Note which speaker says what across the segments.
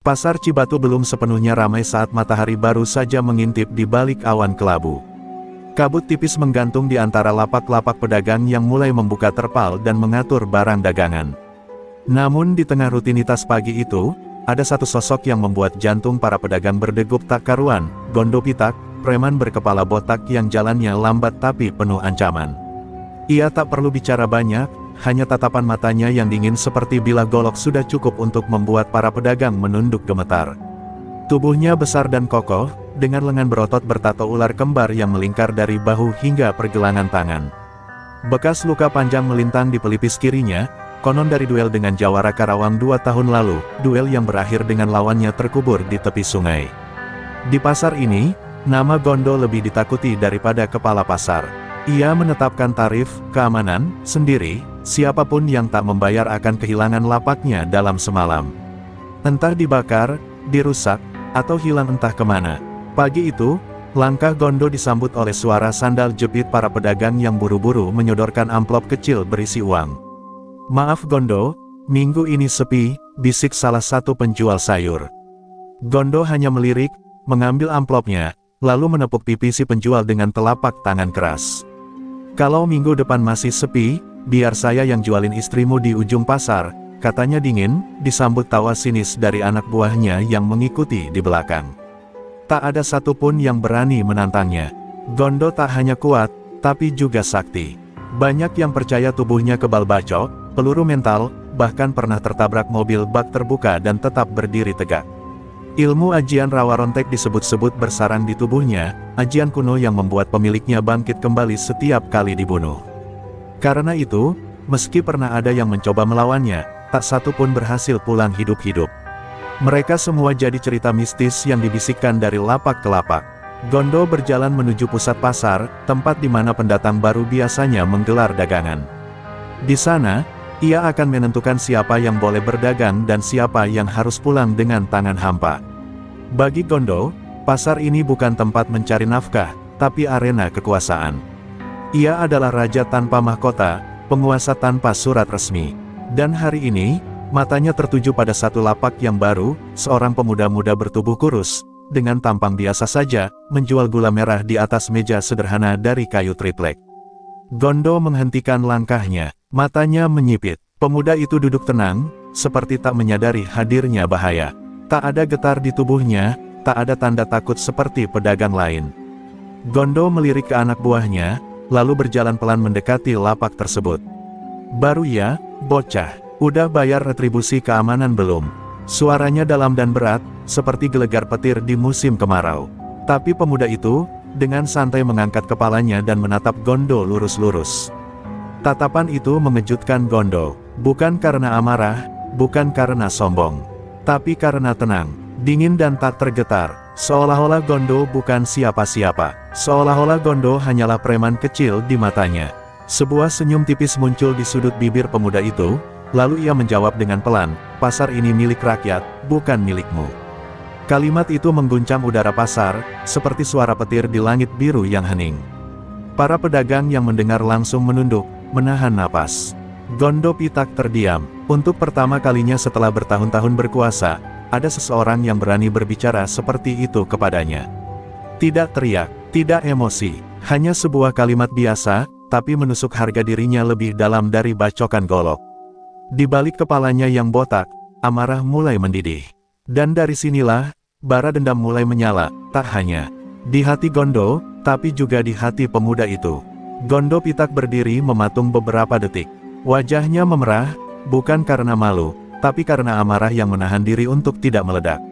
Speaker 1: Pasar Cibatu belum sepenuhnya ramai saat matahari baru saja mengintip di balik awan kelabu. Kabut tipis menggantung di antara lapak-lapak pedagang yang mulai membuka terpal dan mengatur barang dagangan. Namun di tengah rutinitas pagi itu, ada satu sosok yang membuat jantung para pedagang berdegup tak karuan, Gondo Pitak, preman berkepala botak yang jalannya lambat tapi penuh ancaman. Ia tak perlu bicara banyak, hanya tatapan matanya yang dingin seperti bilah golok sudah cukup untuk membuat para pedagang menunduk gemetar. Tubuhnya besar dan kokoh, dengan lengan berotot bertato ular kembar yang melingkar dari bahu hingga pergelangan tangan. Bekas luka panjang melintang di pelipis kirinya, konon dari duel dengan Jawara Karawang 2 tahun lalu, duel yang berakhir dengan lawannya terkubur di tepi sungai. Di pasar ini, nama Gondo lebih ditakuti daripada kepala pasar. Ia menetapkan tarif keamanan sendiri, siapapun yang tak membayar akan kehilangan lapaknya dalam semalam. Entah dibakar, dirusak, atau hilang entah kemana. Pagi itu, langkah Gondo disambut oleh suara sandal jepit para pedagang yang buru-buru menyodorkan amplop kecil berisi uang. "Maaf Gondo, minggu ini sepi," bisik salah satu penjual sayur. Gondo hanya melirik, mengambil amplopnya, lalu menepuk pipi si penjual dengan telapak tangan keras. "Kalau minggu depan masih sepi, biar saya yang jualin istrimu di ujung pasar," katanya dingin, disambut tawa sinis dari anak buahnya yang mengikuti di belakang. Tak ada satupun yang berani menantangnya. Gondo tak hanya kuat, tapi juga sakti. Banyak yang percaya tubuhnya kebal bacok, peluru mental, bahkan pernah tertabrak mobil bak terbuka dan tetap berdiri tegak. Ilmu ajian rawa rontek disebut-sebut bersarang di tubuhnya, ajian kuno yang membuat pemiliknya bangkit kembali setiap kali dibunuh. Karena itu, meski pernah ada yang mencoba melawannya, tak satu pun berhasil pulang hidup-hidup. Mereka semua jadi cerita mistis yang dibisikkan dari lapak ke lapak. Gondo berjalan menuju pusat pasar, tempat di mana pendatang baru biasanya menggelar dagangan. Di sana, ia akan menentukan siapa yang boleh berdagang dan siapa yang harus pulang dengan tangan hampa. Bagi Gondo, pasar ini bukan tempat mencari nafkah, tapi arena kekuasaan. Ia adalah raja tanpa mahkota, penguasa tanpa surat resmi. Dan hari ini, matanya tertuju pada satu lapak yang baru, seorang pemuda-muda bertubuh kurus, dengan tampang biasa saja, menjual gula merah di atas meja sederhana dari kayu triplek. Gondo menghentikan langkahnya, matanya menyipit. Pemuda itu duduk tenang, seperti tak menyadari hadirnya bahaya. Tak ada getar di tubuhnya, tak ada tanda takut seperti pedagang lain. Gondo melirik ke anak buahnya, lalu berjalan pelan mendekati lapak tersebut. "Baru ya, bocah, udah bayar retribusi keamanan belum?" Suaranya dalam dan berat, seperti gelegar petir di musim kemarau. Tapi pemuda itu, dengan santai mengangkat kepalanya dan menatap Gondo lurus-lurus. Tatapan itu mengejutkan Gondo, bukan karena amarah, bukan karena sombong, tapi karena tenang, dingin dan tak tergetar, seolah-olah Gondo bukan siapa-siapa, seolah-olah Gondo hanyalah preman kecil di matanya. Sebuah senyum tipis muncul di sudut bibir pemuda itu, lalu ia menjawab dengan pelan, "Pasar ini milik rakyat, bukan milikmu." Kalimat itu mengguncang udara pasar, seperti suara petir di langit biru yang hening. Para pedagang yang mendengar langsung menunduk, menahan napas. Gondo Pitak terdiam. Untuk pertama kalinya setelah bertahun-tahun berkuasa, ada seseorang yang berani berbicara seperti itu kepadanya. Tidak teriak, tidak emosi, hanya sebuah kalimat biasa, tapi menusuk harga dirinya lebih dalam dari bacokan golok. Di balik kepalanya yang botak, amarah mulai mendidih. Dan dari sinilah, bara dendam mulai menyala, tak hanya di hati Gondo, tapi juga di hati pemuda itu. Gondo Pitak berdiri mematung beberapa detik. Wajahnya memerah, bukan karena malu, tapi karena amarah yang menahan diri untuk tidak meledak.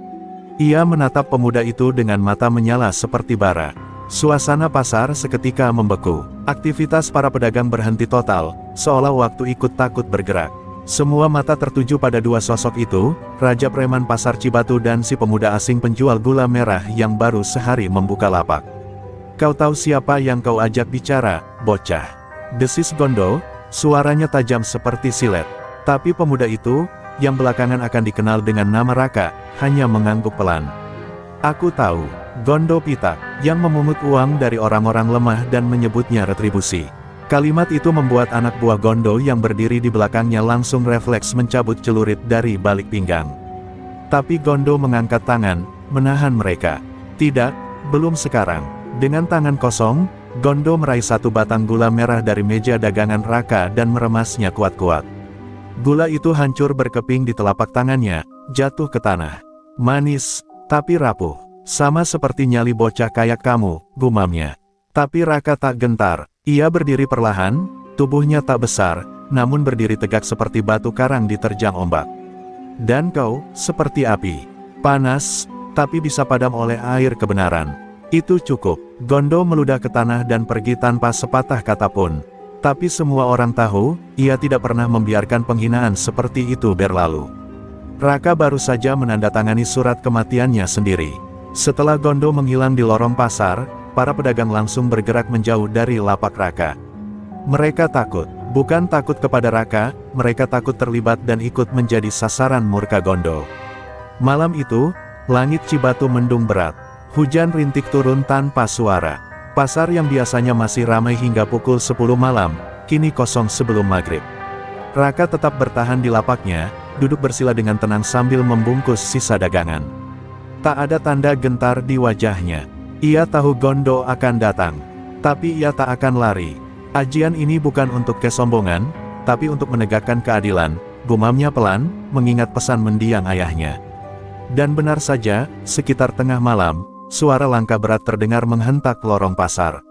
Speaker 1: Ia menatap pemuda itu dengan mata menyala seperti bara. Suasana pasar seketika membeku. Aktivitas para pedagang berhenti total, seolah waktu ikut takut bergerak. Semua mata tertuju pada dua sosok itu, Raja Preman Pasar Cibatu dan si pemuda asing penjual gula merah yang baru sehari membuka lapak. "Kau tahu siapa yang kau ajak bicara, bocah?" desis Gondo, suaranya tajam seperti silet. Tapi pemuda itu, yang belakangan akan dikenal dengan nama Raka, hanya mengangguk pelan. "Aku tahu, Gondo Pitak, yang memungut uang dari orang-orang lemah dan menyebutnya retribusi." Kalimat itu membuat anak buah Gondo yang berdiri di belakangnya langsung refleks mencabut celurit dari balik pinggang. Tapi Gondo mengangkat tangan, menahan mereka. Tidak, belum sekarang. Dengan tangan kosong, Gondo meraih satu batang gula merah dari meja dagangan Raka dan meremasnya kuat-kuat. Gula itu hancur berkeping di telapak tangannya, jatuh ke tanah. Manis, tapi rapuh. Sama seperti nyali bocah kayak kamu, gumamnya. Tapi Raka tak gentar. Ia berdiri perlahan, tubuhnya tak besar, namun berdiri tegak seperti batu karang diterjang ombak. Dan kau, seperti api. Panas, tapi bisa padam oleh air kebenaran. Itu cukup. Gondo meludah ke tanah dan pergi tanpa sepatah kata pun. Tapi semua orang tahu, ia tidak pernah membiarkan penghinaan seperti itu berlalu. Raka baru saja menandatangani surat kematiannya sendiri. Setelah Gondo menghilang di lorong pasar, para pedagang langsung bergerak menjauh dari lapak Raka. Mereka takut. Bukan takut kepada Raka, mereka takut terlibat dan ikut menjadi sasaran murka Gondo. Malam itu, langit Cibatu mendung berat. Hujan rintik turun tanpa suara. Pasar yang biasanya masih ramai hingga pukul 10 malam, kini kosong sebelum maghrib. Raka tetap bertahan di lapaknya, duduk bersila dengan tenang sambil membungkus sisa dagangan. Tak ada tanda gentar di wajahnya. Ia tahu Gondo akan datang. Tapi ia tak akan lari. Ajian ini bukan untuk kesombongan, tapi untuk menegakkan keadilan, gumamnya pelan, mengingat pesan mendiang ayahnya. Dan benar saja, sekitar tengah malam, suara langkah berat terdengar menghentak lorong pasar.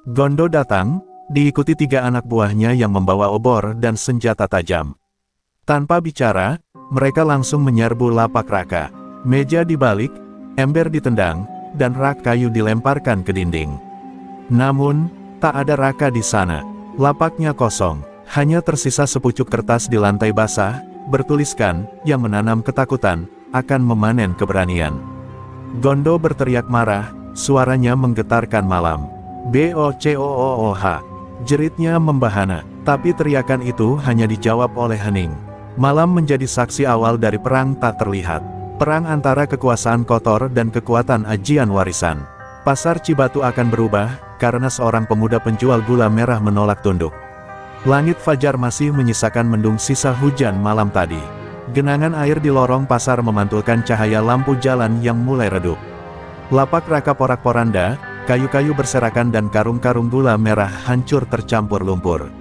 Speaker 1: Gondo datang, diikuti 3 anak buahnya yang membawa obor dan senjata tajam. Tanpa bicara, mereka langsung menyerbu lapak Raka. Meja dibalik, ember ditendang, dan rak kayu dilemparkan ke dinding. Namun, tak ada Raka di sana. Lapaknya kosong, hanya tersisa sepucuk kertas di lantai basah, bertuliskan, yang menanam ketakutan, akan memanen keberanian. Gondo berteriak marah, suaranya menggetarkan malam. "Bocooh!" Jeritnya membahana, tapi teriakan itu hanya dijawab oleh hening. Malam menjadi saksi awal dari perang tak terlihat. Perang antara kekuasaan kotor dan kekuatan ajian warisan. Pasar Cibatu akan berubah, karena seorang pemuda penjual gula merah menolak tunduk. Langit fajar masih menyisakan mendung sisa hujan malam tadi. Genangan air di lorong pasar memantulkan cahaya lampu jalan yang mulai redup. Lapak Raka porak-poranda, kayu-kayu berserakan dan karung-karung gula merah hancur tercampur lumpur.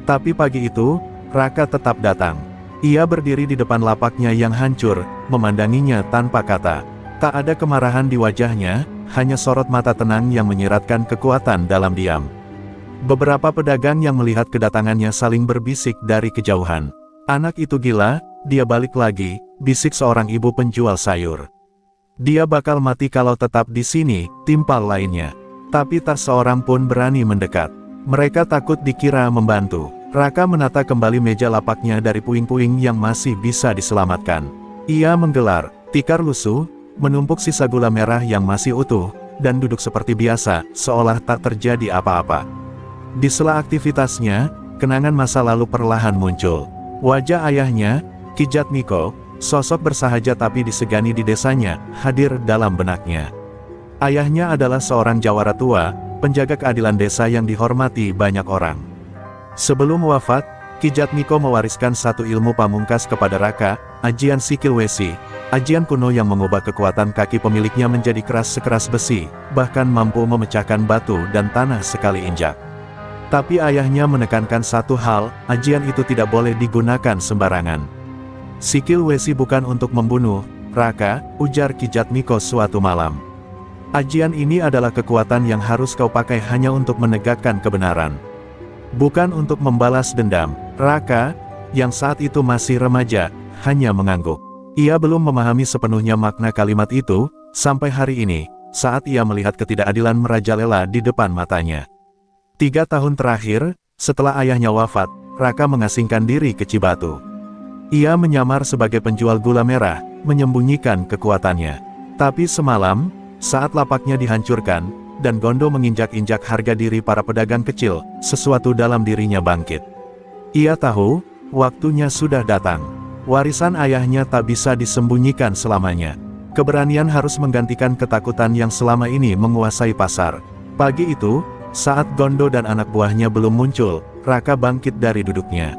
Speaker 1: Tapi pagi itu, Raka tetap datang. Ia berdiri di depan lapaknya yang hancur, memandanginya tanpa kata. Tak ada kemarahan di wajahnya, hanya sorot mata tenang yang menyiratkan kekuatan dalam diam. Beberapa pedagang yang melihat kedatangannya saling berbisik dari kejauhan. "Anak itu gila, dia balik lagi," bisik seorang ibu penjual sayur. "Dia bakal mati kalau tetap di sini," timpal lainnya. Tapi tak seorang pun berani mendekat. Mereka takut dikira membantu. Raka menata kembali meja lapaknya dari puing-puing yang masih bisa diselamatkan. Ia menggelar, tikar lusuh, menumpuk sisa gula merah yang masih utuh, dan duduk seperti biasa, seolah tak terjadi apa-apa. Di sela aktivitasnya, kenangan masa lalu perlahan muncul. Wajah ayahnya, Ki Jatmiko, sosok bersahaja tapi disegani di desanya, hadir dalam benaknya. Ayahnya adalah seorang jawara tua, penjaga keadilan desa yang dihormati banyak orang. Sebelum wafat, Ki Jatmiko mewariskan satu ilmu pamungkas kepada Raka, ajian Sikil Wesi, ajian kuno yang mengubah kekuatan kaki pemiliknya menjadi keras sekeras besi, bahkan mampu memecahkan batu dan tanah sekali injak. Tapi ayahnya menekankan satu hal, ajian itu tidak boleh digunakan sembarangan. "Sikil Wesi bukan untuk membunuh, Raka," ujar Ki Jatmiko suatu malam. "Ajian ini adalah kekuatan yang harus kau pakai hanya untuk menegakkan kebenaran. Bukan untuk membalas dendam." Raka, yang saat itu masih remaja, hanya mengangguk. Ia belum memahami sepenuhnya makna kalimat itu, sampai hari ini, saat ia melihat ketidakadilan merajalela di depan matanya. 3 tahun terakhir, setelah ayahnya wafat, Raka mengasingkan diri ke Cibatu. Ia menyamar sebagai penjual gula merah, menyembunyikan kekuatannya. Tapi semalam, saat lapaknya dihancurkan, dan Gondo menginjak-injak harga diri para pedagang kecil, sesuatu dalam dirinya bangkit. Ia tahu, waktunya sudah datang. Warisan ayahnya tak bisa disembunyikan selamanya. Keberanian harus menggantikan ketakutan yang selama ini menguasai pasar. Pagi itu, saat Gondo dan anak buahnya belum muncul, Raka bangkit dari duduknya.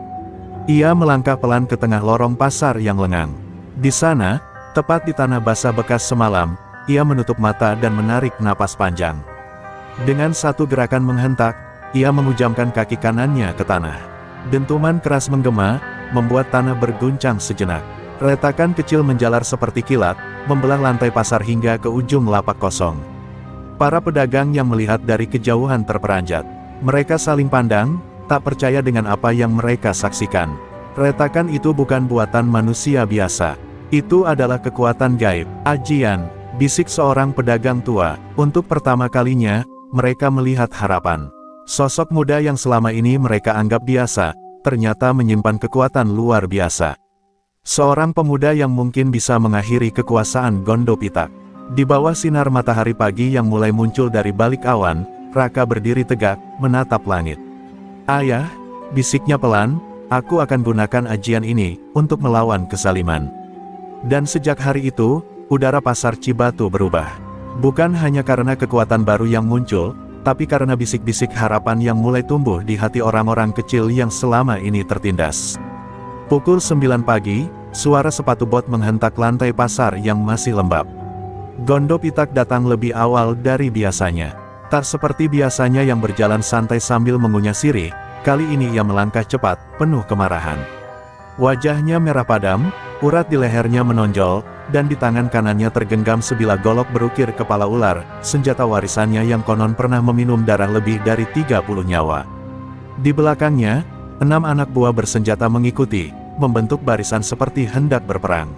Speaker 1: Ia melangkah pelan ke tengah lorong pasar yang lengang. Di sana, Tepat di tanah basah bekas semalam, ia menutup mata dan menarik napas panjang. Dengan satu gerakan menghentak, ia menghujamkan kaki kanannya ke tanah. Dentuman keras menggema, membuat tanah berguncang sejenak. Retakan kecil menjalar seperti kilat, membelah lantai pasar hingga ke ujung lapak kosong. Para pedagang yang melihat dari kejauhan terperanjat. Mereka saling pandang, tak percaya dengan apa yang mereka saksikan. Retakan itu bukan buatan manusia biasa. Itu adalah kekuatan gaib, ajian, bisik seorang pedagang tua. Untuk pertama kalinya, mereka melihat harapan. Sosok muda yang selama ini mereka anggap biasa, ternyata menyimpan kekuatan luar biasa. Seorang pemuda yang mungkin bisa mengakhiri kekuasaan Gondo Pitak. Di bawah sinar matahari pagi yang mulai muncul dari balik awan, Raka berdiri tegak, menatap langit. "Ayah," bisiknya pelan, "aku akan gunakan ajian ini, untuk melawan kezaliman." Dan sejak hari itu, udara pasar Cibatu berubah. Bukan hanya karena kekuatan baru yang muncul, tapi karena bisik-bisik harapan yang mulai tumbuh di hati orang-orang kecil yang selama ini tertindas. Pukul 9 pagi, suara sepatu bot menghentak lantai pasar yang masih lembab. Gondo Pitak datang lebih awal dari biasanya. Tak seperti biasanya yang berjalan santai sambil mengunyah sirih, kali ini ia melangkah cepat, penuh kemarahan. Wajahnya merah padam, urat di lehernya menonjol, dan di tangan kanannya tergenggam sebilah golok berukir kepala ular, senjata warisannya yang konon pernah meminum darah lebih dari 30 nyawa. Di belakangnya, 6 anak buah bersenjata mengikuti, membentuk barisan seperti hendak berperang.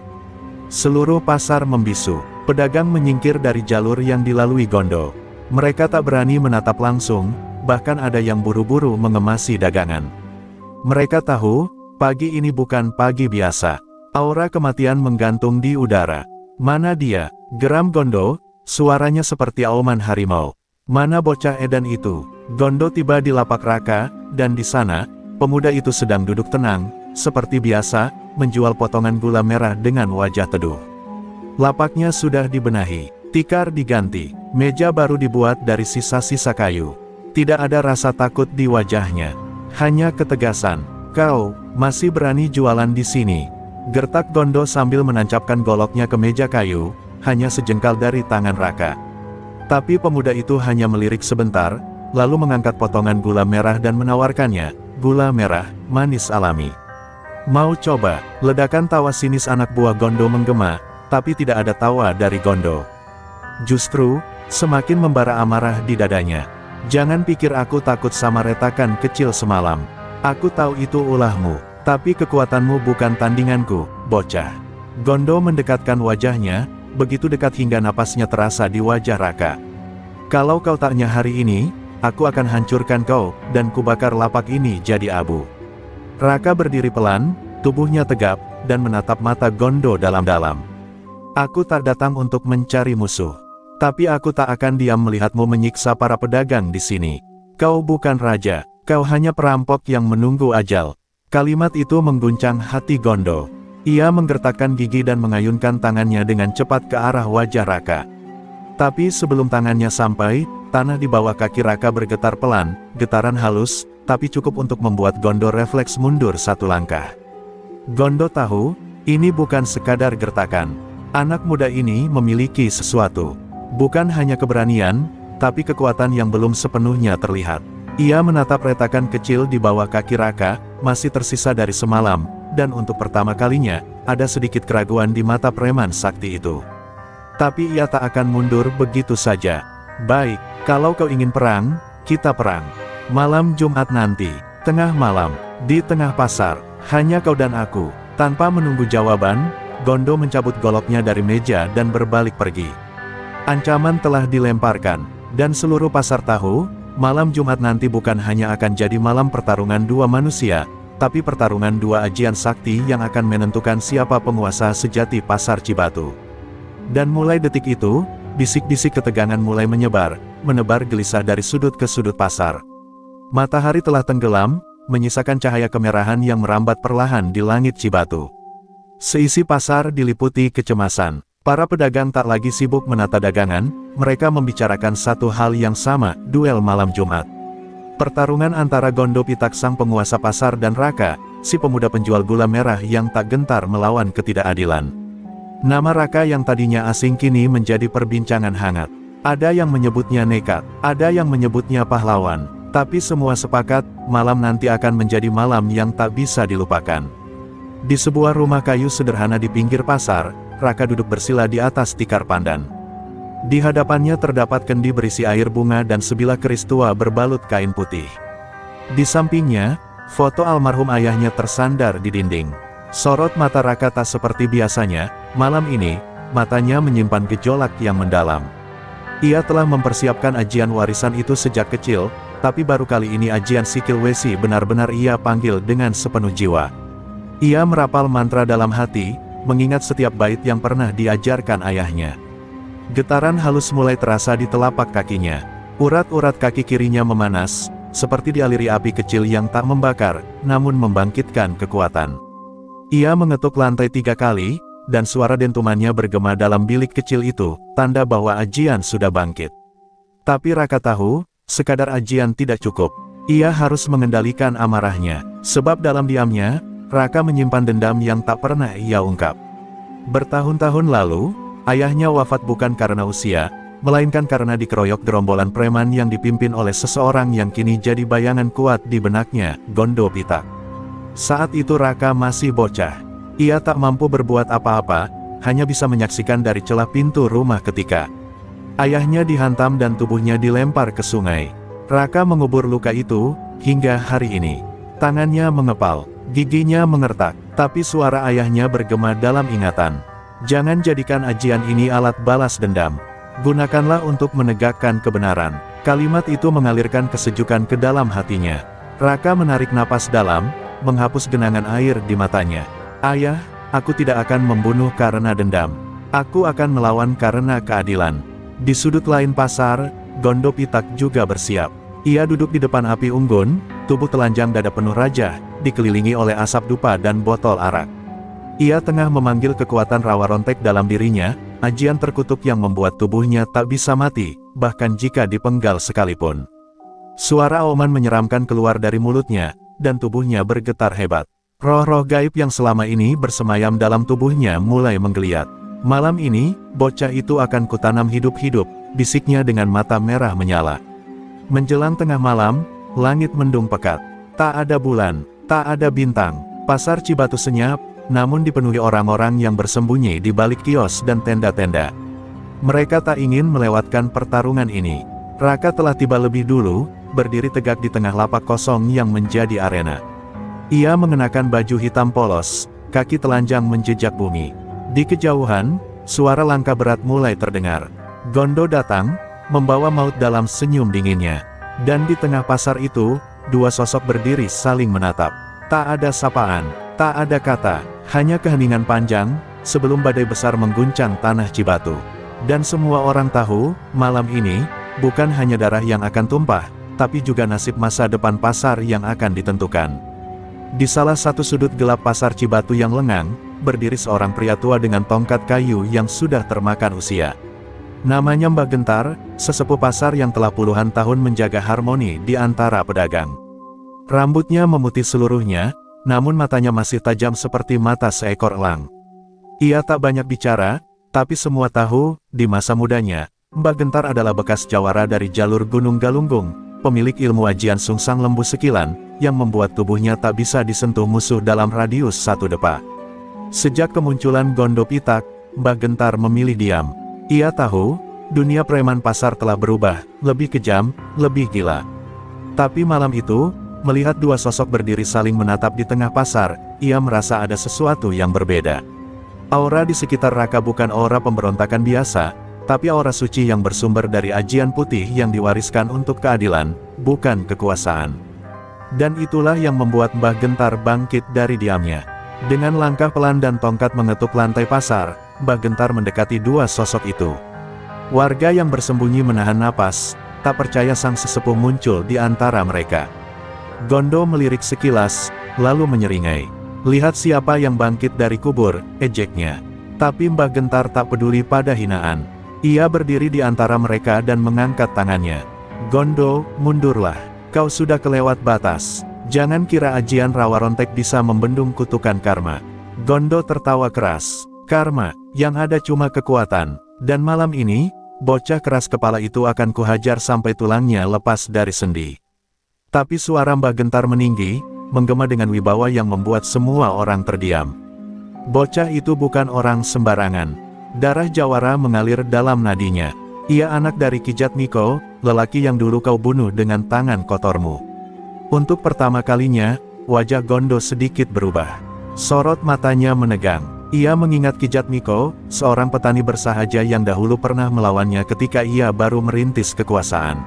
Speaker 1: Seluruh pasar membisu, pedagang menyingkir dari jalur yang dilalui Gondo. Mereka tak berani menatap langsung, bahkan ada yang buru-buru mengemasi dagangan. Mereka tahu, pagi ini bukan pagi biasa. Aura kematian menggantung di udara. "Mana dia?" geram Gondo, suaranya seperti auman harimau. "Mana bocah edan itu?" Gondo tiba di lapak Raka, dan di sana, pemuda itu sedang duduk tenang, seperti biasa, menjual potongan gula merah dengan wajah teduh. Lapaknya sudah dibenahi, tikar diganti, meja baru dibuat dari sisa-sisa kayu. Tidak ada rasa takut di wajahnya, hanya ketegasan. "Kau masih berani jualan di sini?" gertak Gondo sambil menancapkan goloknya ke meja kayu, hanya sejengkal dari tangan Raka. Tapi pemuda itu hanya melirik sebentar, lalu mengangkat potongan gula merah dan menawarkannya. "Gula merah, manis alami. Mau coba?" Ledakan tawa sinis anak buah Gondo menggema, tapi tidak ada tawa dari Gondo. Justru, semakin membara amarah di dadanya. "Jangan pikir aku takut sama retakan kecil semalam. Aku tahu itu ulahmu, tapi kekuatanmu bukan tandinganku, bocah." Gondo mendekatkan wajahnya, begitu dekat hingga napasnya terasa di wajah Raka. "Kalau kau taknya hari ini, aku akan hancurkan kau, dan kubakar lapak ini jadi abu." Raka berdiri pelan, tubuhnya tegap, dan menatap mata Gondo dalam-dalam. "Aku tak datang untuk mencari musuh. Tapi aku tak akan diam melihatmu menyiksa para pedagang di sini. Kau bukan raja, kau hanya perampok yang menunggu ajal." Kalimat itu mengguncang hati Gondo. Ia menggertakkan gigi dan mengayunkan tangannya dengan cepat ke arah wajah Raka. Tapi sebelum tangannya sampai, tanah di bawah kaki Raka bergetar pelan, getaran halus, tapi cukup untuk membuat Gondo refleks mundur satu langkah. Gondo tahu, ini bukan sekadar gertakan. Anak muda ini memiliki sesuatu. Bukan hanya keberanian, tapi kekuatan yang belum sepenuhnya terlihat. Ia menatap retakan kecil di bawah kaki Raka, masih tersisa dari semalam, dan untuk pertama kalinya, ada sedikit keraguan di mata preman sakti itu. Tapi ia tak akan mundur begitu saja. "Baik, kalau kau ingin perang, kita perang. Malam Jumat nanti, tengah malam, di tengah pasar, hanya kau dan aku." Tanpa menunggu jawaban, Gondo mencabut goloknya dari meja dan berbalik pergi. Ancaman telah dilemparkan, dan seluruh pasar tahu, malam Jumat nanti bukan hanya akan jadi malam pertarungan dua manusia, tapi pertarungan dua ajian sakti yang akan menentukan siapa penguasa sejati pasar Cibatu. Dan mulai detik itu, bisik-bisik ketegangan mulai menyebar, menebar gelisah dari sudut ke sudut pasar. Matahari telah tenggelam, menyisakan cahaya kemerahan yang merambat perlahan di langit Cibatu. Seisi pasar diliputi kecemasan. Para pedagang tak lagi sibuk menata dagangan, mereka membicarakan satu hal yang sama, duel malam Jumat. Pertarungan antara Gondo Pitak sang penguasa pasar dan Raka, si pemuda penjual gula merah yang tak gentar melawan ketidakadilan. Nama Raka yang tadinya asing kini menjadi perbincangan hangat. Ada yang menyebutnya nekat, ada yang menyebutnya pahlawan. Tapi semua sepakat, malam nanti akan menjadi malam yang tak bisa dilupakan. Di sebuah rumah kayu sederhana di pinggir pasar, Raka duduk bersila di atas tikar pandan. Di hadapannya terdapat kendi berisi air bunga dan sebilah keris tua berbalut kain putih. Di sampingnya, foto almarhum ayahnya tersandar di dinding. Sorot mata Raka tak seperti biasanya, malam ini, matanya menyimpan gejolak yang mendalam. Ia telah mempersiapkan ajian warisan itu sejak kecil, tapi baru kali ini ajian Sikil Wesi benar-benar ia panggil dengan sepenuh jiwa. Ia merapal mantra dalam hati, mengingat setiap bait yang pernah diajarkan ayahnya. Getaran halus mulai terasa di telapak kakinya. Urat-urat kaki kirinya memanas, seperti dialiri api kecil yang tak membakar, namun membangkitkan kekuatan. Ia mengetuk lantai 3 kali, dan suara dentumannya bergema dalam bilik kecil itu, tanda bahwa ajian sudah bangkit. Tapi Raka tahu, sekadar ajian tidak cukup. Ia harus mengendalikan amarahnya, sebab dalam diamnya, Raka menyimpan dendam yang tak pernah ia ungkap. Bertahun-tahun lalu, ayahnya wafat bukan karena usia, melainkan karena dikeroyok gerombolan preman yang dipimpin oleh seseorang yang kini jadi bayangan kuat di benaknya, Gondo Pitak. Saat itu Raka masih bocah. Ia tak mampu berbuat apa-apa, hanya bisa menyaksikan dari celah pintu rumah ketika ayahnya dihantam dan tubuhnya dilempar ke sungai. Raka mengubur luka itu, hingga hari ini. Tangannya mengepal, giginya mengertak, tapi suara ayahnya bergema dalam ingatan. Jangan jadikan ajian ini alat balas dendam. Gunakanlah untuk menegakkan kebenaran. Kalimat itu mengalirkan kesejukan ke dalam hatinya. Raka menarik napas dalam, menghapus genangan air di matanya. Ayah, aku tidak akan membunuh karena dendam. Aku akan melawan karena keadilan. Di sudut lain pasar, Gondo Pitak juga bersiap. Ia duduk di depan api unggun, tubuh telanjang dada penuh rajah, dikelilingi oleh asap dupa dan botol arak. Ia tengah memanggil kekuatan rawa rontek dalam dirinya, ajian terkutuk yang membuat tubuhnya tak bisa mati, bahkan jika dipenggal sekalipun. Suara auman menyeramkan keluar dari mulutnya, dan tubuhnya bergetar hebat. Roh-roh gaib yang selama ini bersemayam dalam tubuhnya mulai menggeliat. Malam ini, bocah itu akan kutanam hidup-hidup, bisiknya dengan mata merah menyala. Menjelang tengah malam, langit mendung pekat. Tak ada bulan, tak ada bintang. Pasar Cibatu senyap, namun dipenuhi orang-orang yang bersembunyi di balik kios dan tenda-tenda. Mereka tak ingin melewatkan pertarungan ini. Raka telah tiba lebih dulu, berdiri tegak di tengah lapak kosong yang menjadi arena. Ia mengenakan baju hitam polos, kaki telanjang menjejak bumi. Di kejauhan, suara langkah berat mulai terdengar. Gondo datang, membawa maut dalam senyum dinginnya. Dan di tengah pasar itu, dua sosok berdiri saling menatap. Tak ada sapaan, tak ada kata, hanya keheningan panjang, sebelum badai besar mengguncang tanah Cibatu. Dan semua orang tahu, malam ini, bukan hanya darah yang akan tumpah, tapi juga nasib masa depan pasar yang akan ditentukan. Di salah satu sudut gelap pasar Cibatu yang lengang, berdiri seorang pria tua dengan tongkat kayu yang sudah termakan usia. Namanya Mbah Gentar, sesepuh pasar yang telah puluhan tahun menjaga harmoni di antara pedagang. Rambutnya memutih seluruhnya, namun matanya masih tajam seperti mata seekor elang. Ia tak banyak bicara, tapi semua tahu, di masa mudanya, Mbah Gentar adalah bekas jawara dari jalur Gunung Galunggung, pemilik ilmu ajian sungsang lembu sekilan, yang membuat tubuhnya tak bisa disentuh musuh dalam radius 1 depa. Sejak kemunculan Gondo Pitak, Mbah Gentar memilih diam. Ia tahu, dunia preman pasar telah berubah, lebih kejam, lebih gila. Tapi malam itu, melihat dua sosok berdiri saling menatap di tengah pasar, ia merasa ada sesuatu yang berbeda. Aura di sekitar Raka bukan aura pemberontakan biasa, tapi aura suci yang bersumber dari ajian putih yang diwariskan untuk keadilan, bukan kekuasaan. Dan itulah yang membuat Mbah Gentar bangkit dari diamnya. Dengan langkah pelan dan tongkat mengetuk lantai pasar, Mbah Gentar mendekati dua sosok itu. Warga yang bersembunyi menahan napas, tak percaya sang sesepuh muncul di antara mereka. Gondo melirik sekilas, lalu menyeringai. Lihat siapa yang bangkit dari kubur, ejeknya. Tapi Mbah Gentar tak peduli pada hinaan. Ia berdiri di antara mereka dan mengangkat tangannya. Gondo, mundurlah. Kau sudah kelewat batas. Jangan kira ajian rawa rontek bisa membendung kutukan karma. Gondo tertawa keras. karma, yang ada cuma kekuatan. Dan malam ini, bocah keras kepala itu akan kuhajar sampai tulangnya lepas dari sendi. Tapi suara Mbah Gentar meninggi, menggema dengan wibawa yang membuat semua orang terdiam. Bocah itu bukan orang sembarangan. Darah jawara mengalir dalam nadinya. Ia anak dari Ki Jatmiko, lelaki yang dulu kau bunuh dengan tangan kotormu. Untuk pertama kalinya, wajah Gondo sedikit berubah. Sorot matanya menegang. Ia mengingat Ki Jatmiko, seorang petani bersahaja yang dahulu pernah melawannya ketika ia baru merintis kekuasaan.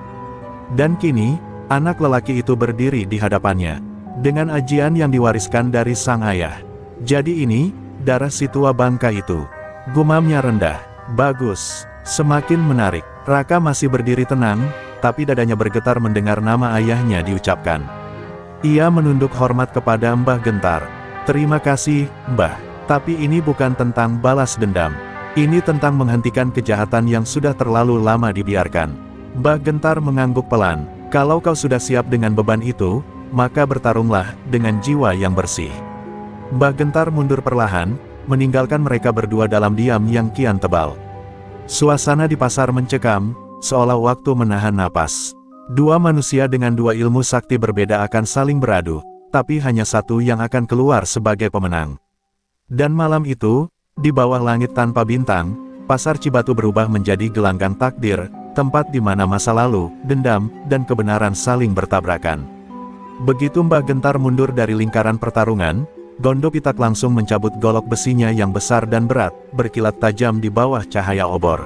Speaker 1: Dan kini, anak lelaki itu berdiri di hadapannya, dengan ajian yang diwariskan dari sang ayah. Jadi ini, darah si tua bangka itu. Gumamnya rendah. Bagus. Semakin menarik. Raka masih berdiri tenang, tapi dadanya bergetar mendengar nama ayahnya diucapkan. Ia menunduk hormat kepada Mbah Gentar. Terima kasih, Mbah. Tapi ini bukan tentang balas dendam. Ini tentang menghentikan kejahatan yang sudah terlalu lama dibiarkan. Mbah Gentar mengangguk pelan. Kalau kau sudah siap dengan beban itu, maka bertarunglah dengan jiwa yang bersih. Mbah Gentar mundur perlahan, meninggalkan mereka berdua dalam diam yang kian tebal. Suasana di pasar mencekam, seolah waktu menahan napas. Dua manusia dengan dua ilmu sakti berbeda akan saling beradu, tapi hanya satu yang akan keluar sebagai pemenang. Dan malam itu, di bawah langit tanpa bintang, pasar Cibatu berubah menjadi gelanggang takdir, tempat di mana masa lalu, dendam, dan kebenaran saling bertabrakan. Begitu Mbah Gentar mundur dari lingkaran pertarungan, Gondo Pitak langsung mencabut golok besinya yang besar dan berat, berkilat tajam di bawah cahaya obor.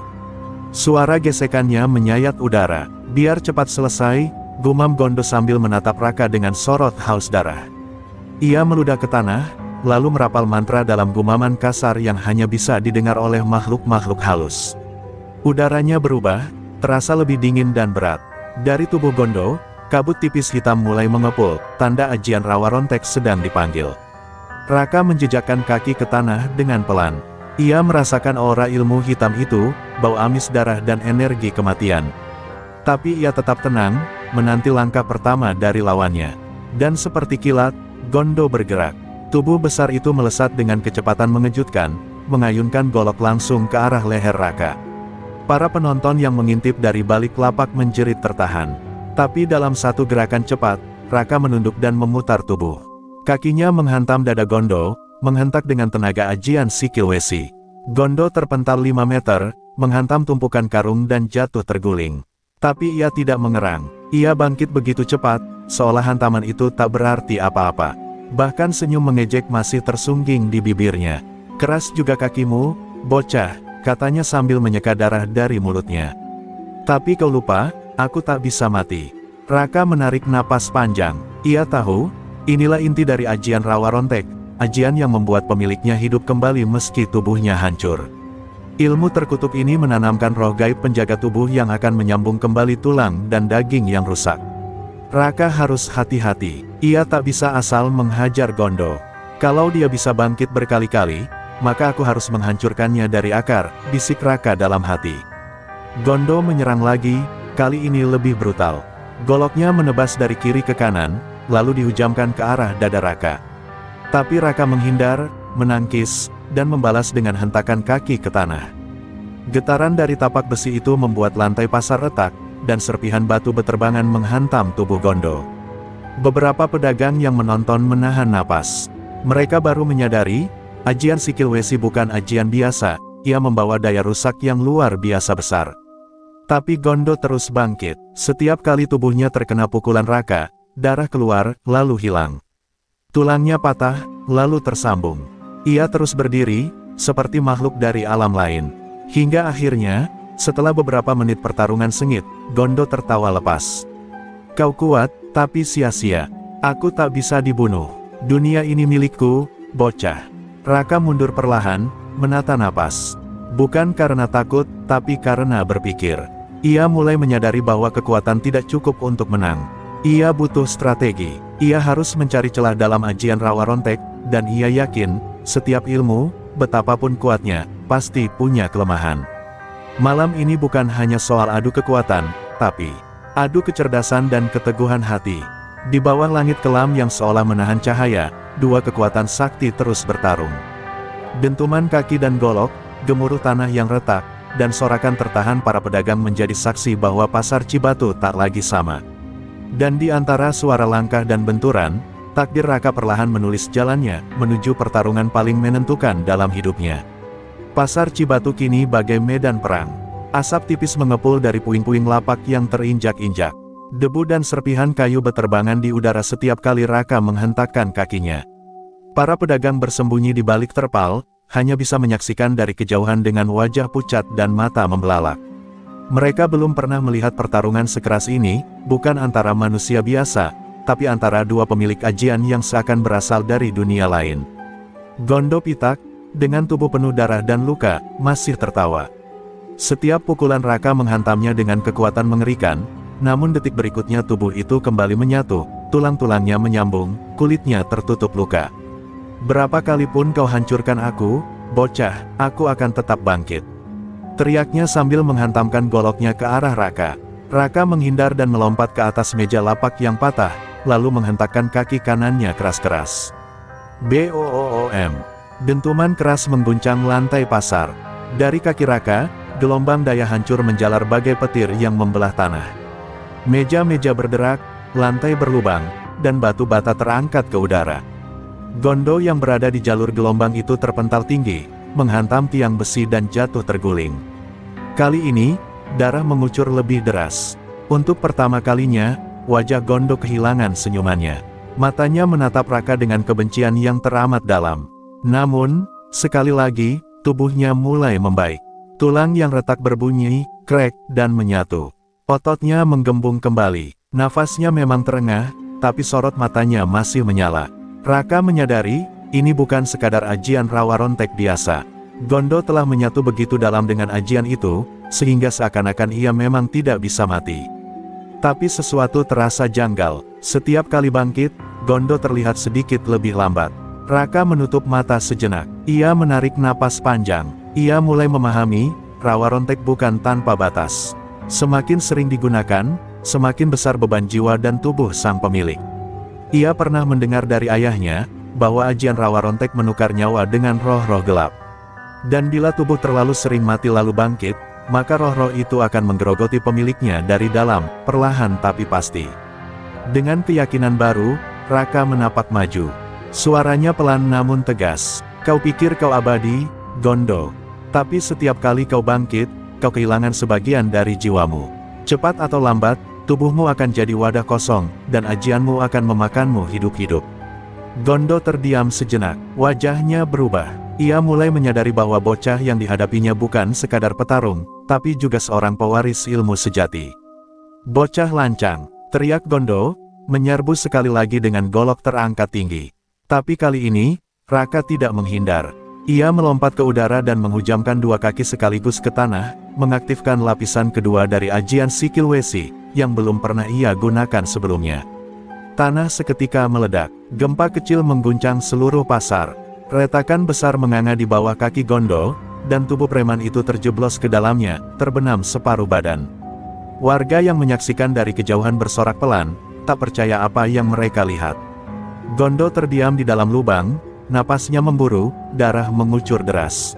Speaker 1: Suara gesekannya menyayat udara. Biar cepat selesai, gumam Gondo sambil menatap Raka dengan sorot haus darah. Ia meludah ke tanah, lalu merapal mantra dalam gumaman kasar yang hanya bisa didengar oleh makhluk-makhluk halus. Udaranya berubah, terasa lebih dingin dan berat. Dari tubuh Gondo, kabut tipis hitam mulai mengepul, tanda ajian Rawa Rontek sedang dipanggil. Raka menjejakkan kaki ke tanah dengan pelan. Ia merasakan aura ilmu hitam itu, bau amis darah dan energi kematian. Tapi ia tetap tenang, menanti langkah pertama dari lawannya. Dan seperti kilat, Gondo bergerak. Tubuh besar itu melesat dengan kecepatan mengejutkan, mengayunkan golok langsung ke arah leher Raka. Para penonton yang mengintip dari balik lapak menjerit tertahan. Tapi dalam satu gerakan cepat, Raka menunduk dan memutar tubuh. Kakinya menghantam dada Gondo, menghentak dengan tenaga ajian Sikil Wesi. Gondo terpental 5 meter, menghantam tumpukan karung dan jatuh terguling. Tapi ia tidak mengerang. Ia bangkit begitu cepat, seolah hantaman itu tak berarti apa-apa. Bahkan senyum mengejek masih tersungging di bibirnya. Keras juga kakimu, bocah, katanya sambil menyeka darah dari mulutnya. Tapi kau lupa, aku tak bisa mati. Raka menarik napas panjang. Ia tahu, inilah inti dari ajian Rawa Rontek, ajian yang membuat pemiliknya hidup kembali meski tubuhnya hancur. Ilmu terkutuk ini menanamkan roh gaib penjaga tubuh yang akan menyambung kembali tulang dan daging yang rusak. Raka harus hati-hati, ia tak bisa asal menghajar Gondo. Kalau dia bisa bangkit berkali-kali, maka aku harus menghancurkannya dari akar, bisik Raka dalam hati. Gondo menyerang lagi, kali ini lebih brutal. Goloknya menebas dari kiri ke kanan, lalu dihujamkan ke arah dada Raka. Tapi Raka menghindar, menangkis, dan membalas dengan hentakan kaki ke tanah. Getaran dari tapak besi itu membuat lantai pasar retak, dan serpihan batu beterbangan menghantam tubuh Gondo. Beberapa pedagang yang menonton menahan napas. Mereka baru menyadari, ajian Sikil Wesi bukan ajian biasa, ia membawa daya rusak yang luar biasa besar. Tapi Gondo terus bangkit. Setiap kali tubuhnya terkena pukulan Raka, darah keluar, lalu hilang. Tulangnya patah, lalu tersambung. Ia terus berdiri, seperti makhluk dari alam lain. Hingga akhirnya, setelah beberapa menit pertarungan sengit, Gondo tertawa lepas. Kau kuat, tapi sia-sia. Aku tak bisa dibunuh. Dunia ini milikku, bocah. Raka mundur perlahan, menata napas. Bukan karena takut, tapi karena berpikir. Ia mulai menyadari bahwa kekuatan tidak cukup untuk menang. Ia butuh strategi. Ia harus mencari celah dalam ajian Rawa Rontek, dan ia yakin, setiap ilmu, betapapun kuatnya, pasti punya kelemahan. Malam ini bukan hanya soal adu kekuatan, tapi adu kecerdasan dan keteguhan hati. Di bawah langit kelam yang seolah menahan cahaya, dua kekuatan sakti terus bertarung. Dentuman kaki dan golok, gemuruh tanah yang retak, dan sorakan tertahan para pedagang menjadi saksi bahwa pasar Cibatu tak lagi sama. Dan di antara suara langkah dan benturan, takdir Raka perlahan menulis jalannya menuju pertarungan paling menentukan dalam hidupnya. Pasar Cibatu kini bagai medan perang. Asap tipis mengepul dari puing-puing lapak yang terinjak-injak. Debu dan serpihan kayu beterbangan di udara setiap kali Raka menghentakkan kakinya. Para pedagang bersembunyi di balik terpal, hanya bisa menyaksikan dari kejauhan dengan wajah pucat dan mata membelalak. Mereka belum pernah melihat pertarungan sekeras ini, bukan antara manusia biasa, tapi antara dua pemilik ajian yang seakan berasal dari dunia lain. Gondo Pitak, dengan tubuh penuh darah dan luka, masih tertawa. Setiap pukulan Raka menghantamnya dengan kekuatan mengerikan, namun detik berikutnya tubuh itu kembali menyatu, tulang-tulangnya menyambung, kulitnya tertutup luka. Berapa kali pun kau hancurkan aku, bocah, aku akan tetap bangkit. Teriaknya sambil menghantamkan goloknya ke arah Raka. Raka menghindar dan melompat ke atas meja lapak yang patah, lalu menghentakkan kaki kanannya keras-keras. Boom! Dentuman keras mengguncang lantai pasar. Dari kaki Raka, gelombang daya hancur menjalar bagai petir yang membelah tanah. Meja-meja berderak, lantai berlubang, dan batu bata terangkat ke udara. Gondo yang berada di jalur gelombang itu terpental tinggi, menghantam tiang besi dan jatuh terguling. Kali ini, darah mengucur lebih deras. Untuk pertama kalinya, wajah Gondo kehilangan senyumannya. Matanya menatap Raka dengan kebencian yang teramat dalam. Namun, sekali lagi, tubuhnya mulai membaik. Tulang yang retak berbunyi, krek, dan menyatu. Ototnya menggembung kembali. Nafasnya memang terengah, tapi sorot matanya masih menyala. Raka menyadari, ini bukan sekadar ajian rawa rontek biasa. Gondo telah menyatu begitu dalam dengan ajian itu, sehingga seakan-akan ia memang tidak bisa mati. Tapi sesuatu terasa janggal. Setiap kali bangkit, Gondo terlihat sedikit lebih lambat. Raka menutup mata sejenak. Ia menarik napas panjang. Ia mulai memahami, rawa rontek bukan tanpa batas. Semakin sering digunakan, semakin besar beban jiwa dan tubuh sang pemilik. Ia pernah mendengar dari ayahnya, bahwa ajian rawa rontek menukar nyawa dengan roh-roh gelap. Dan bila tubuh terlalu sering mati lalu bangkit, maka roh-roh itu akan menggerogoti pemiliknya dari dalam, perlahan tapi pasti. Dengan keyakinan baru, Raka menapak maju. Suaranya pelan namun tegas. Kau pikir kau abadi, Gondo. Tapi setiap kali kau bangkit, kau kehilangan sebagian dari jiwamu. Cepat atau lambat, tubuhmu akan jadi wadah kosong, dan ajianmu akan memakanmu hidup-hidup. Gondo terdiam sejenak, wajahnya berubah. Ia mulai menyadari bahwa bocah yang dihadapinya bukan sekadar petarung, tapi juga seorang pewaris ilmu sejati. Bocah lancang, teriak Gondo, menyerbu sekali lagi dengan golok terangkat tinggi. Tapi kali ini, Raka tidak menghindar. Ia melompat ke udara dan menghujamkan dua kaki sekaligus ke tanah, mengaktifkan lapisan kedua dari ajian Sikil Wesi, yang belum pernah ia gunakan sebelumnya. Tanah seketika meledak, gempa kecil mengguncang seluruh pasar. Retakan besar menganga di bawah kaki Gondo, dan tubuh preman itu terjeblos ke dalamnya, terbenam separuh badan. Warga yang menyaksikan dari kejauhan bersorak pelan, tak percaya apa yang mereka lihat. Gondo terdiam di dalam lubang, napasnya memburu, darah mengucur deras.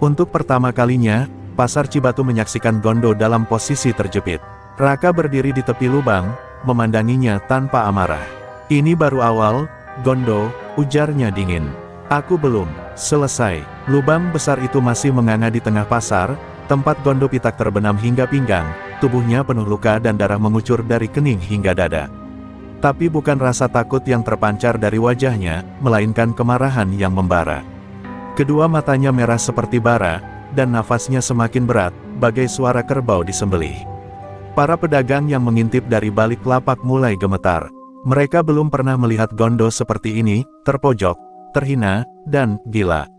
Speaker 1: Untuk pertama kalinya, pasar Cibatu menyaksikan Gondo dalam posisi terjepit. Raka berdiri di tepi lubang, memandanginya tanpa amarah. Ini baru awal, Gondo, ujarnya dingin. Aku belum selesai. Lubang besar itu masih menganga di tengah pasar, tempat Gondo Pitak terbenam hingga pinggang, tubuhnya penuh luka dan darah mengucur dari kening hingga dada. Tapi bukan rasa takut yang terpancar dari wajahnya, melainkan kemarahan yang membara. Kedua matanya merah seperti bara, dan nafasnya semakin berat, bagai suara kerbau disembelih. Para pedagang yang mengintip dari balik lapak mulai gemetar. Mereka belum pernah melihat Gondo seperti ini, terpojok, terhina, dan gila.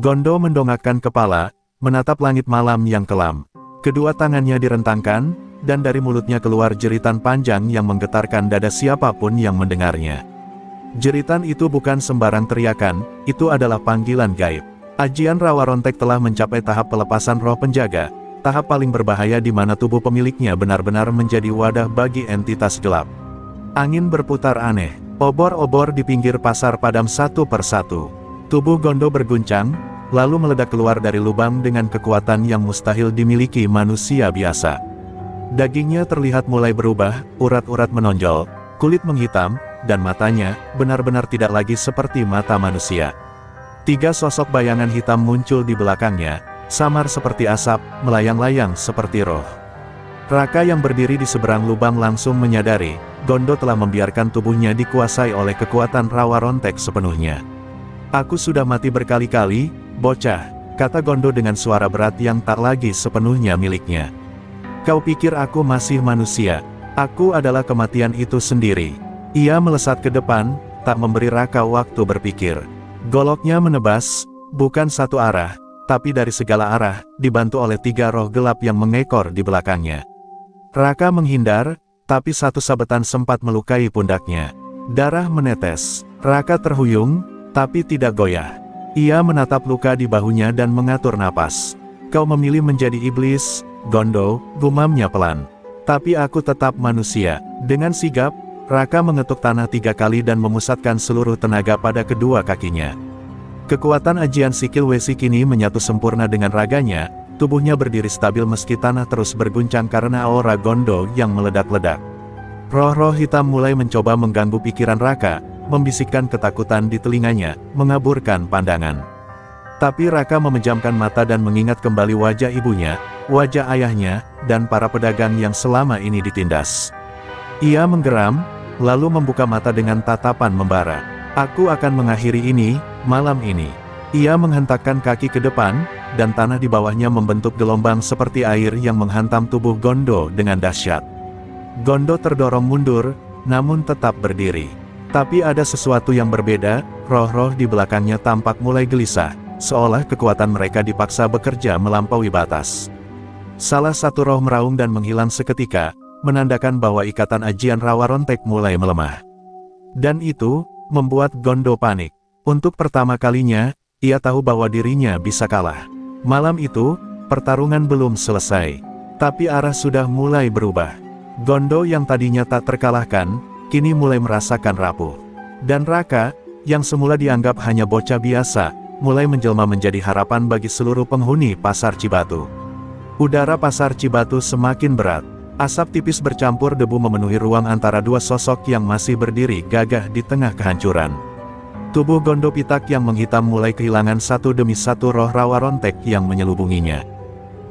Speaker 1: Gondo mendongakkan kepala, menatap langit malam yang kelam. Kedua tangannya direntangkan, dan dari mulutnya keluar jeritan panjang yang menggetarkan dada siapapun yang mendengarnya. Jeritan itu bukan sembarang teriakan, itu adalah panggilan gaib. Ajian rawa rontek telah mencapai tahap pelepasan roh penjaga, tahap paling berbahaya di mana tubuh pemiliknya benar-benar menjadi wadah bagi entitas gelap. Angin berputar aneh, obor-obor di pinggir pasar padam satu persatu. Tubuh Gondo berguncang, lalu meledak keluar dari lubang dengan kekuatan yang mustahil dimiliki manusia biasa. Dagingnya terlihat mulai berubah, urat-urat menonjol, kulit menghitam, dan matanya benar-benar tidak lagi seperti mata manusia. 3 sosok bayangan hitam muncul di belakangnya, samar seperti asap, melayang-layang seperti roh. Raka yang berdiri di seberang lubang langsung menyadari, Gondo telah membiarkan tubuhnya dikuasai oleh kekuatan rawa rontek sepenuhnya. "Aku sudah mati berkali-kali, bocah," kata Gondo dengan suara berat yang tak lagi sepenuhnya miliknya. "Kau pikir aku masih manusia? Aku adalah kematian itu sendiri." Ia melesat ke depan, tak memberi Raka waktu berpikir. Goloknya menebas, bukan satu arah, tapi dari segala arah, dibantu oleh 3 roh gelap yang mengekor di belakangnya. Raka menghindar, tapi satu sabetan sempat melukai pundaknya. Darah menetes. Raka terhuyung, tapi tidak goyah. Ia menatap luka di bahunya dan mengatur napas. "Kau memilih menjadi iblis, Gondo," gumamnya pelan. "Tapi aku tetap manusia." Dengan sigap, Raka mengetuk tanah 3 kali dan memusatkan seluruh tenaga pada kedua kakinya. Kekuatan ajian Sikil Wesi kini menyatu sempurna dengan raganya, tubuhnya berdiri stabil meski tanah terus berguncang karena aura Gondo yang meledak-ledak. Roh-roh hitam mulai mencoba mengganggu pikiran Raka, membisikkan ketakutan di telinganya, mengaburkan pandangan. Tapi Raka memejamkan mata dan mengingat kembali wajah ibunya, wajah ayahnya, dan para pedagang yang selama ini ditindas. Ia menggeram, lalu membuka mata dengan tatapan membara. "Aku akan mengakhiri ini, malam ini." Ia menghentakkan kaki ke depan, dan tanah di bawahnya membentuk gelombang seperti air yang menghantam tubuh Gondo dengan dahsyat. Gondo terdorong mundur, namun tetap berdiri. Tapi ada sesuatu yang berbeda, roh-roh di belakangnya tampak mulai gelisah, seolah kekuatan mereka dipaksa bekerja melampaui batas. Salah satu roh meraung dan menghilang seketika, menandakan bahwa ikatan ajian rawa rontek mulai melemah. Dan itu, membuat Gondo panik. Untuk pertama kalinya, ia tahu bahwa dirinya bisa kalah. Malam itu, pertarungan belum selesai. Tapi arah sudah mulai berubah. Gondo yang tadinya tak terkalahkan, kini mulai merasakan rapuh. Dan Raka, yang semula dianggap hanya bocah biasa, mulai menjelma menjadi harapan bagi seluruh penghuni Pasar Cibatu. Udara Pasar Cibatu semakin berat. Asap tipis bercampur debu memenuhi ruang antara 2 sosok yang masih berdiri gagah di tengah kehancuran. Tubuh Gondo Pitak yang menghitam mulai kehilangan satu demi satu roh rawa rontek yang menyelubunginya.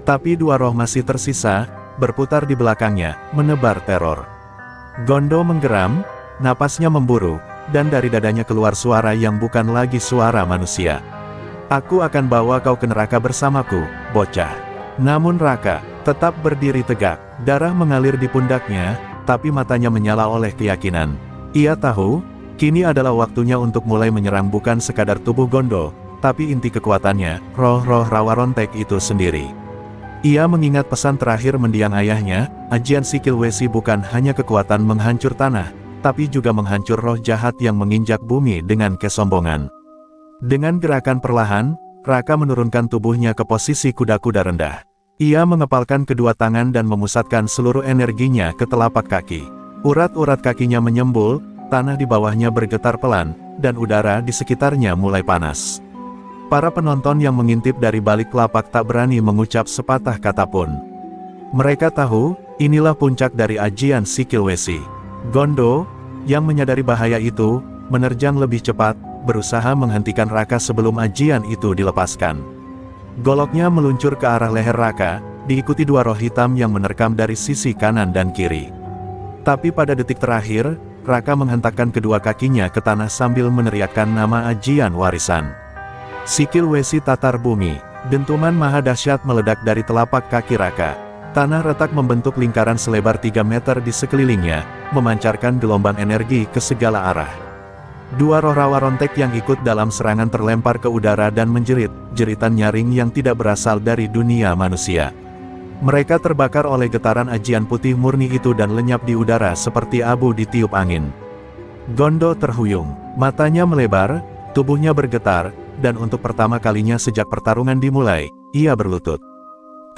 Speaker 1: Tapi 2 roh masih tersisa, berputar di belakangnya, menebar teror. Gondo menggeram, napasnya memburu, dan dari dadanya keluar suara yang bukan lagi suara manusia. "Aku akan bawa kau ke neraka bersamaku, bocah." Namun Raka tetap berdiri tegak, darah mengalir di pundaknya, tapi matanya menyala oleh keyakinan. Ia tahu, kini adalah waktunya untuk mulai menyerang bukan sekadar tubuh Gondo, tapi inti kekuatannya, roh-roh rawa rontek itu sendiri. Ia mengingat pesan terakhir mendiang ayahnya, ajian Sikil Wesi bukan hanya kekuatan menghancur tanah, tapi juga menghancur roh jahat yang menginjak bumi dengan kesombongan. Dengan gerakan perlahan, Raka menurunkan tubuhnya ke posisi kuda-kuda rendah. Ia mengepalkan kedua tangan dan memusatkan seluruh energinya ke telapak kaki. Urat-urat kakinya menyembul, tanah di bawahnya bergetar pelan, dan udara di sekitarnya mulai panas. Para penonton yang mengintip dari balik lapak tak berani mengucap sepatah kata pun. Mereka tahu, inilah puncak dari ajian Sikil Wesi. Gondo, yang menyadari bahaya itu, menerjang lebih cepat, berusaha menghentikan Raka sebelum ajian itu dilepaskan. Goloknya meluncur ke arah leher Raka, diikuti 2 roh hitam yang menerkam dari sisi kanan dan kiri. Tapi pada detik terakhir, Raka menghentakkan kedua kakinya ke tanah sambil meneriakkan nama ajian warisan. Sikil Wesi tatar bumi, dentuman maha dahsyat meledak dari telapak kaki Raka. Tanah retak membentuk lingkaran selebar 3 meter di sekelilingnya, memancarkan gelombang energi ke segala arah. 2 roh rawa rontek yang ikut dalam serangan terlempar ke udara dan menjerit, jeritan nyaring yang tidak berasal dari dunia manusia. Mereka terbakar oleh getaran ajian putih murni itu dan lenyap di udara seperti abu ditiup angin. Gondo terhuyung, matanya melebar, tubuhnya bergetar, dan untuk pertama kalinya sejak pertarungan dimulai, ia berlutut.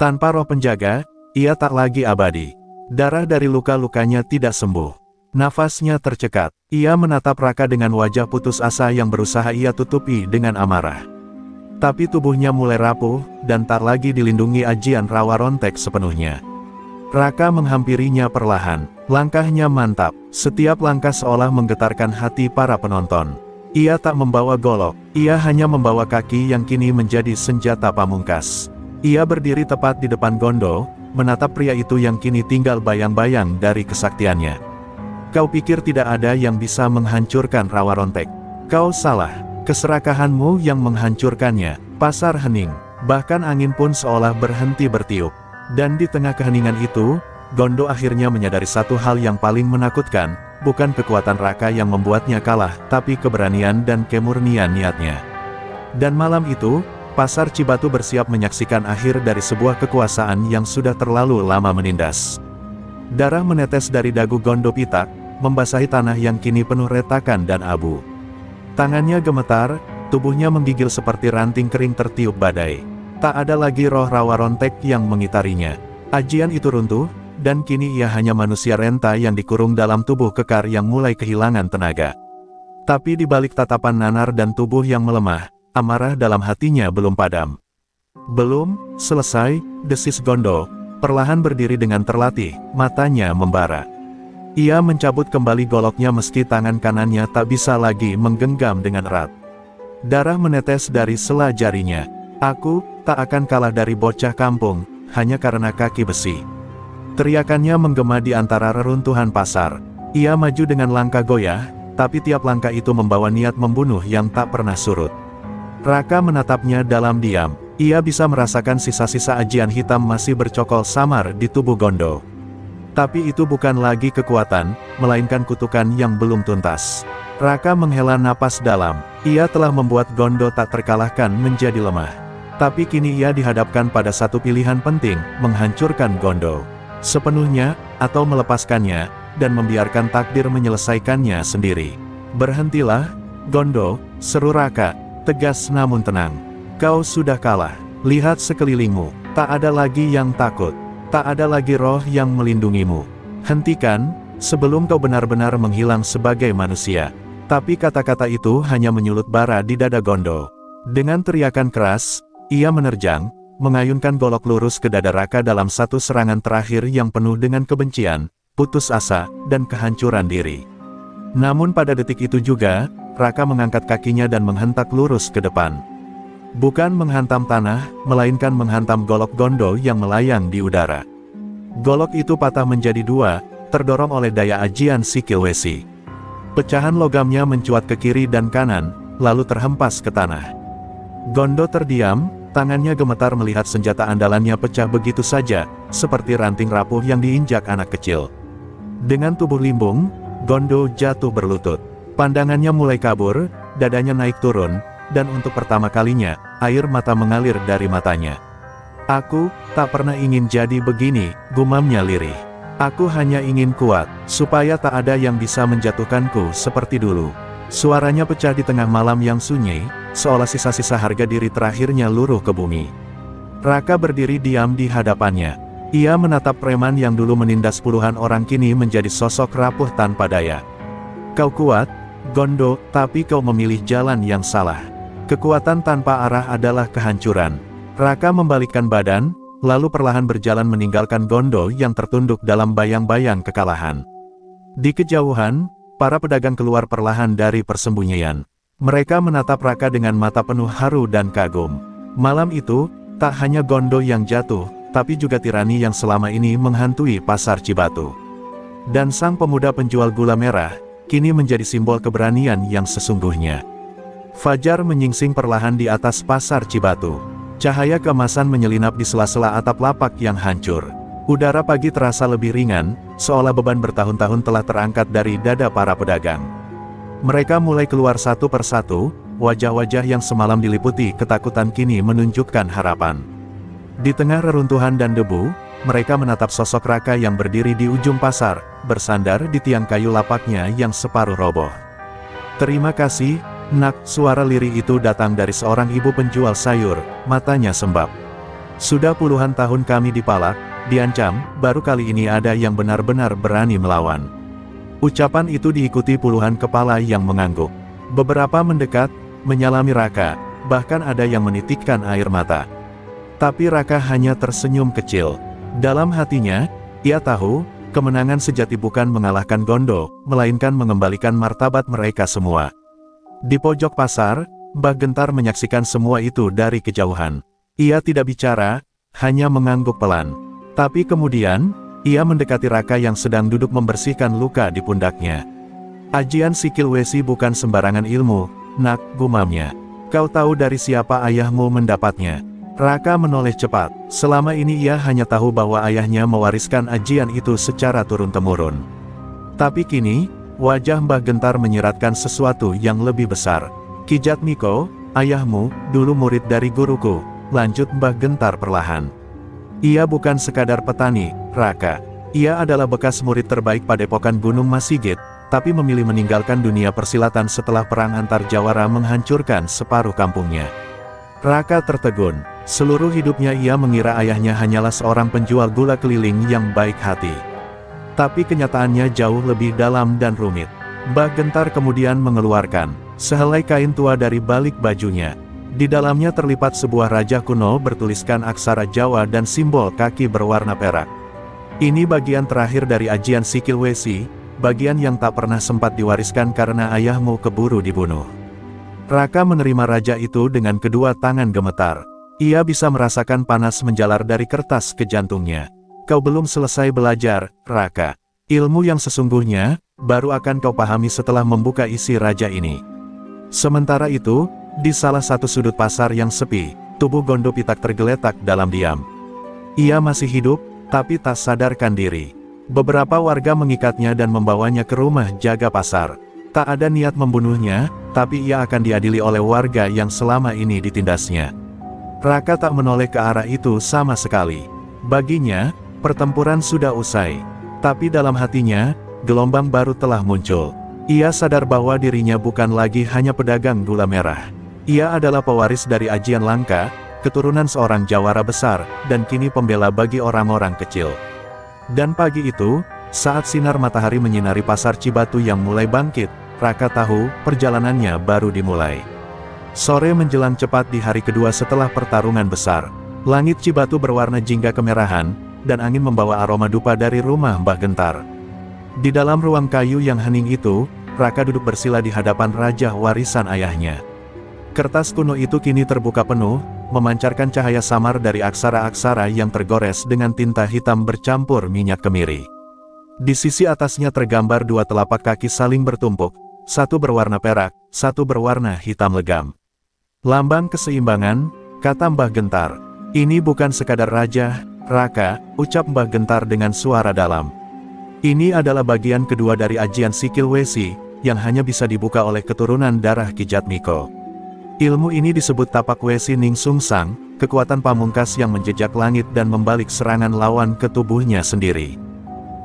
Speaker 1: Tanpa roh penjaga, ia tak lagi abadi. Darah dari luka-lukanya tidak sembuh. Nafasnya tercekat. Ia menatap Raka dengan wajah putus asa yang berusaha ia tutupi dengan amarah. Tapi tubuhnya mulai rapuh, dan tak lagi dilindungi ajian rawa rontek sepenuhnya. Raka menghampirinya perlahan. Langkahnya mantap. Setiap langkah seolah menggetarkan hati para penonton. Ia tak membawa golok. Ia hanya membawa kaki yang kini menjadi senjata pamungkas. Ia berdiri tepat di depan Gondo, menatap pria itu yang kini tinggal bayang-bayang dari kesaktiannya. Kau pikir tidak ada yang bisa menghancurkan rawa rontek? Kau salah. Keserakahanmu yang menghancurkannya. Pasar hening. Bahkan angin pun seolah berhenti bertiup. Dan di tengah keheningan itu, Gondo akhirnya menyadari satu hal yang paling menakutkan, bukan kekuatan Raka yang membuatnya kalah, tapi keberanian dan kemurnian niatnya. Dan malam itu, Pasar Cibatu bersiap menyaksikan akhir dari sebuah kekuasaan yang sudah terlalu lama menindas. Darah menetes dari dagu Gondo Pitak, membasahi tanah yang kini penuh retakan dan abu. Tangannya gemetar, tubuhnya menggigil seperti ranting kering tertiup badai. Tak ada lagi roh rawa rontek yang mengitarinya. Ajian itu runtuh, dan kini ia hanya manusia renta yang dikurung dalam tubuh kekar yang mulai kehilangan tenaga. Tapi di balik tatapan nanar dan tubuh yang melemah, amarah dalam hatinya belum padam. Belum selesai, desis Gondo, perlahan berdiri dengan terlatih, matanya membara. Ia mencabut kembali goloknya meski tangan kanannya tak bisa lagi menggenggam dengan erat. Darah menetes dari sela jarinya. Aku tak akan kalah dari bocah kampung, hanya karena kaki besi. Teriakannya menggema di antara reruntuhan pasar. Ia maju dengan langkah goyah, tapi tiap langkah itu membawa niat membunuh yang tak pernah surut. Raka menatapnya dalam diam. Ia bisa merasakan sisa-sisa ajian hitam masih bercokol samar di tubuh Gondo. Tapi itu bukan lagi kekuatan, melainkan kutukan yang belum tuntas. Raka menghela napas dalam. Ia telah membuat Gondo tak terkalahkan menjadi lemah. Tapi kini ia dihadapkan pada satu pilihan penting, menghancurkan Gondo sepenuhnya, atau melepaskannya, dan membiarkan takdir menyelesaikannya sendiri. Berhentilah, Gondo, seru Raka, tegas namun tenang. Kau sudah kalah. Lihat sekelilingmu, tak ada lagi yang takut. Tak ada lagi roh yang melindungimu. Hentikan, sebelum kau benar-benar menghilang sebagai manusia. Tapi kata-kata itu hanya menyulut bara di dada Gondo. Dengan teriakan keras, ia menerjang, mengayunkan golok lurus ke dada Raka dalam satu serangan terakhir yang penuh dengan kebencian, putus asa, dan kehancuran diri. Namun pada detik itu juga, Raka mengangkat kakinya dan menghentak lurus ke depan. Bukan menghantam tanah, melainkan menghantam golok Gondo yang melayang di udara. Golok itu patah menjadi dua, terdorong oleh daya ajian sikil Wesi. Pecahan logamnya mencuat ke kiri dan kanan, lalu terhempas ke tanah. Gondo terdiam, tangannya gemetar melihat senjata andalannya pecah begitu saja, seperti ranting rapuh yang diinjak anak kecil. Dengan tubuh limbung, Gondo jatuh berlutut. Pandangannya mulai kabur, dadanya naik turun, dan untuk pertama kalinya, air mata mengalir dari matanya. Aku tak pernah ingin jadi begini, gumamnya lirih. Aku hanya ingin kuat, supaya tak ada yang bisa menjatuhkanku seperti dulu. Suaranya pecah di tengah malam yang sunyi, seolah sisa-sisa harga diri terakhirnya luruh ke bumi. Raka berdiri diam di hadapannya. Ia menatap preman yang dulu menindas puluhan orang kini menjadi sosok rapuh tanpa daya. Kau kuat, Gondo, tapi kau memilih jalan yang salah. Kekuatan tanpa arah adalah kehancuran. Raka membalikkan badan, lalu perlahan berjalan meninggalkan Gondo yang tertunduk dalam bayang-bayang kekalahan. Di kejauhan, para pedagang keluar perlahan dari persembunyian. Mereka menatap Raka dengan mata penuh haru dan kagum. Malam itu, tak hanya Gondo yang jatuh, tapi juga tirani yang selama ini menghantui pasar Cibatu. Dan sang pemuda penjual gula merah, kini menjadi simbol keberanian yang sesungguhnya. Fajar menyingsing perlahan di atas pasar Cibatu. Cahaya keemasan menyelinap di sela-sela atap lapak yang hancur. Udara pagi terasa lebih ringan, seolah beban bertahun-tahun telah terangkat dari dada para pedagang. Mereka mulai keluar satu persatu, wajah-wajah yang semalam diliputi ketakutan kini menunjukkan harapan. Di tengah reruntuhan dan debu, mereka menatap sosok Raka yang berdiri di ujung pasar, bersandar di tiang kayu lapaknya yang separuh roboh. Terima kasih, Nak, suara lirih itu datang dari seorang ibu penjual sayur, matanya sembab. Sudah puluhan tahun kami dipalak, diancam, baru kali ini ada yang benar-benar berani melawan. Ucapan itu diikuti puluhan kepala yang mengangguk. Beberapa mendekat, menyalami Raka, bahkan ada yang menitikkan air mata. Tapi Raka hanya tersenyum kecil. Dalam hatinya, ia tahu, kemenangan sejati bukan mengalahkan Gondo, melainkan mengembalikan martabat mereka semua. Di pojok pasar, Mbah Gentar menyaksikan semua itu dari kejauhan. Ia tidak bicara, hanya mengangguk pelan. Tapi kemudian, ia mendekati Raka yang sedang duduk membersihkan luka di pundaknya. Ajian Sikil Wesi bukan sembarangan ilmu, nak, gumamnya. Kau tahu dari siapa ayahmu mendapatnya? Raka menoleh cepat. Selama ini ia hanya tahu bahwa ayahnya mewariskan ajian itu secara turun-temurun. Tapi kini, wajah Mbah Gentar menyiratkan sesuatu yang lebih besar. Kijat Miko, ayahmu, dulu murid dari guruku, lanjut Mbah Gentar perlahan. Ia bukan sekadar petani, Raka. Ia adalah bekas murid terbaik Padepokan Gunung Masigit, tapi memilih meninggalkan dunia persilatan setelah perang antar Jawara menghancurkan separuh kampungnya. Raka tertegun. Seluruh hidupnya ia mengira ayahnya hanyalah seorang penjual gula keliling yang baik hati. Tapi kenyataannya jauh lebih dalam dan rumit. Mbah Gentar kemudian mengeluarkan sehelai kain tua dari balik bajunya. Di dalamnya terlipat sebuah raja kuno bertuliskan aksara Jawa dan simbol kaki berwarna perak. Ini bagian terakhir dari ajian Sikil Wesi, bagian yang tak pernah sempat diwariskan karena ayahmu keburu dibunuh. Raka menerima raja itu dengan kedua tangan gemetar. Ia bisa merasakan panas menjalar dari kertas ke jantungnya. Kau belum selesai belajar, Raka. Ilmu yang sesungguhnya, baru akan kau pahami setelah membuka isi raja ini. Sementara itu, di salah satu sudut pasar yang sepi, tubuh Gondo Pitak tergeletak dalam diam. Ia masih hidup, tapi tak sadarkan diri. Beberapa warga mengikatnya dan membawanya ke rumah jaga pasar. Tak ada niat membunuhnya, tapi ia akan diadili oleh warga yang selama ini ditindasnya. Raka tak menoleh ke arah itu sama sekali. Baginya, pertempuran sudah usai. Tapi dalam hatinya, gelombang baru telah muncul. Ia sadar bahwa dirinya bukan lagi hanya pedagang gula merah. Ia adalah pewaris dari ajian langka, keturunan seorang jawara besar, dan kini pembela bagi orang-orang kecil. Dan pagi itu, saat sinar matahari menyinari pasar Cibatu yang mulai bangkit, Raka tahu perjalanannya baru dimulai. Sore menjelang cepat di hari kedua setelah pertarungan besar. Langit Cibatu berwarna jingga kemerahan, dan angin membawa aroma dupa dari rumah Mbah Gentar. Di dalam ruang kayu yang hening itu, Raka duduk bersila di hadapan raja warisan ayahnya. Kertas kuno itu kini terbuka penuh, memancarkan cahaya samar dari aksara-aksara yang tergores dengan tinta hitam bercampur minyak kemiri. Di sisi atasnya tergambar dua telapak kaki saling bertumpuk, satu berwarna perak, satu berwarna hitam legam. Lambang keseimbangan, kata Mbah Gentar. Ini bukan sekadar raja, Raka, ucap Mbah Gentar dengan suara dalam. Ini adalah bagian kedua dari ajian Sikil Wesi, yang hanya bisa dibuka oleh keturunan darah Kijat Miko. Ilmu ini disebut Tapak Wesi Ning Sung Sang, kekuatan pamungkas yang menjejak langit dan membalik serangan lawan ke tubuhnya sendiri.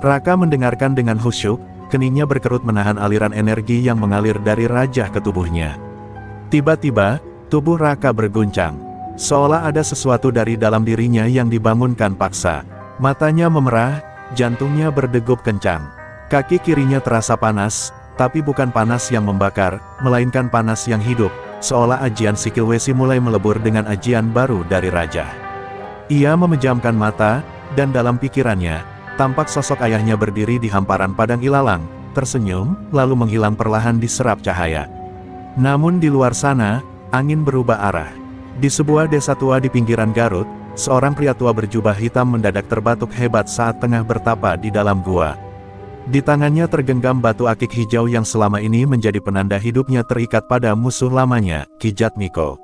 Speaker 1: Raka mendengarkan dengan khusyuk, keningnya berkerut menahan aliran energi yang mengalir dari raja ke tubuhnya. Tiba-tiba, tubuh Raka berguncang. Seolah ada sesuatu dari dalam dirinya yang dibangunkan paksa. Matanya memerah, jantungnya berdegup kencang. Kaki kirinya terasa panas, tapi bukan panas yang membakar, melainkan panas yang hidup. Seolah ajian Sikil Wesi mulai melebur dengan ajian baru dari raja. Ia memejamkan mata, dan dalam pikirannya, tampak sosok ayahnya berdiri di hamparan padang ilalang, tersenyum, lalu menghilang perlahan diserap cahaya. Namun di luar sana, angin berubah arah. Di sebuah desa tua di pinggiran Garut, seorang pria tua berjubah hitam mendadak terbatuk hebat saat tengah bertapa di dalam gua. Di tangannya tergenggam batu akik hijau yang selama ini menjadi penanda hidupnya terikat pada musuh lamanya, Kijat Miko.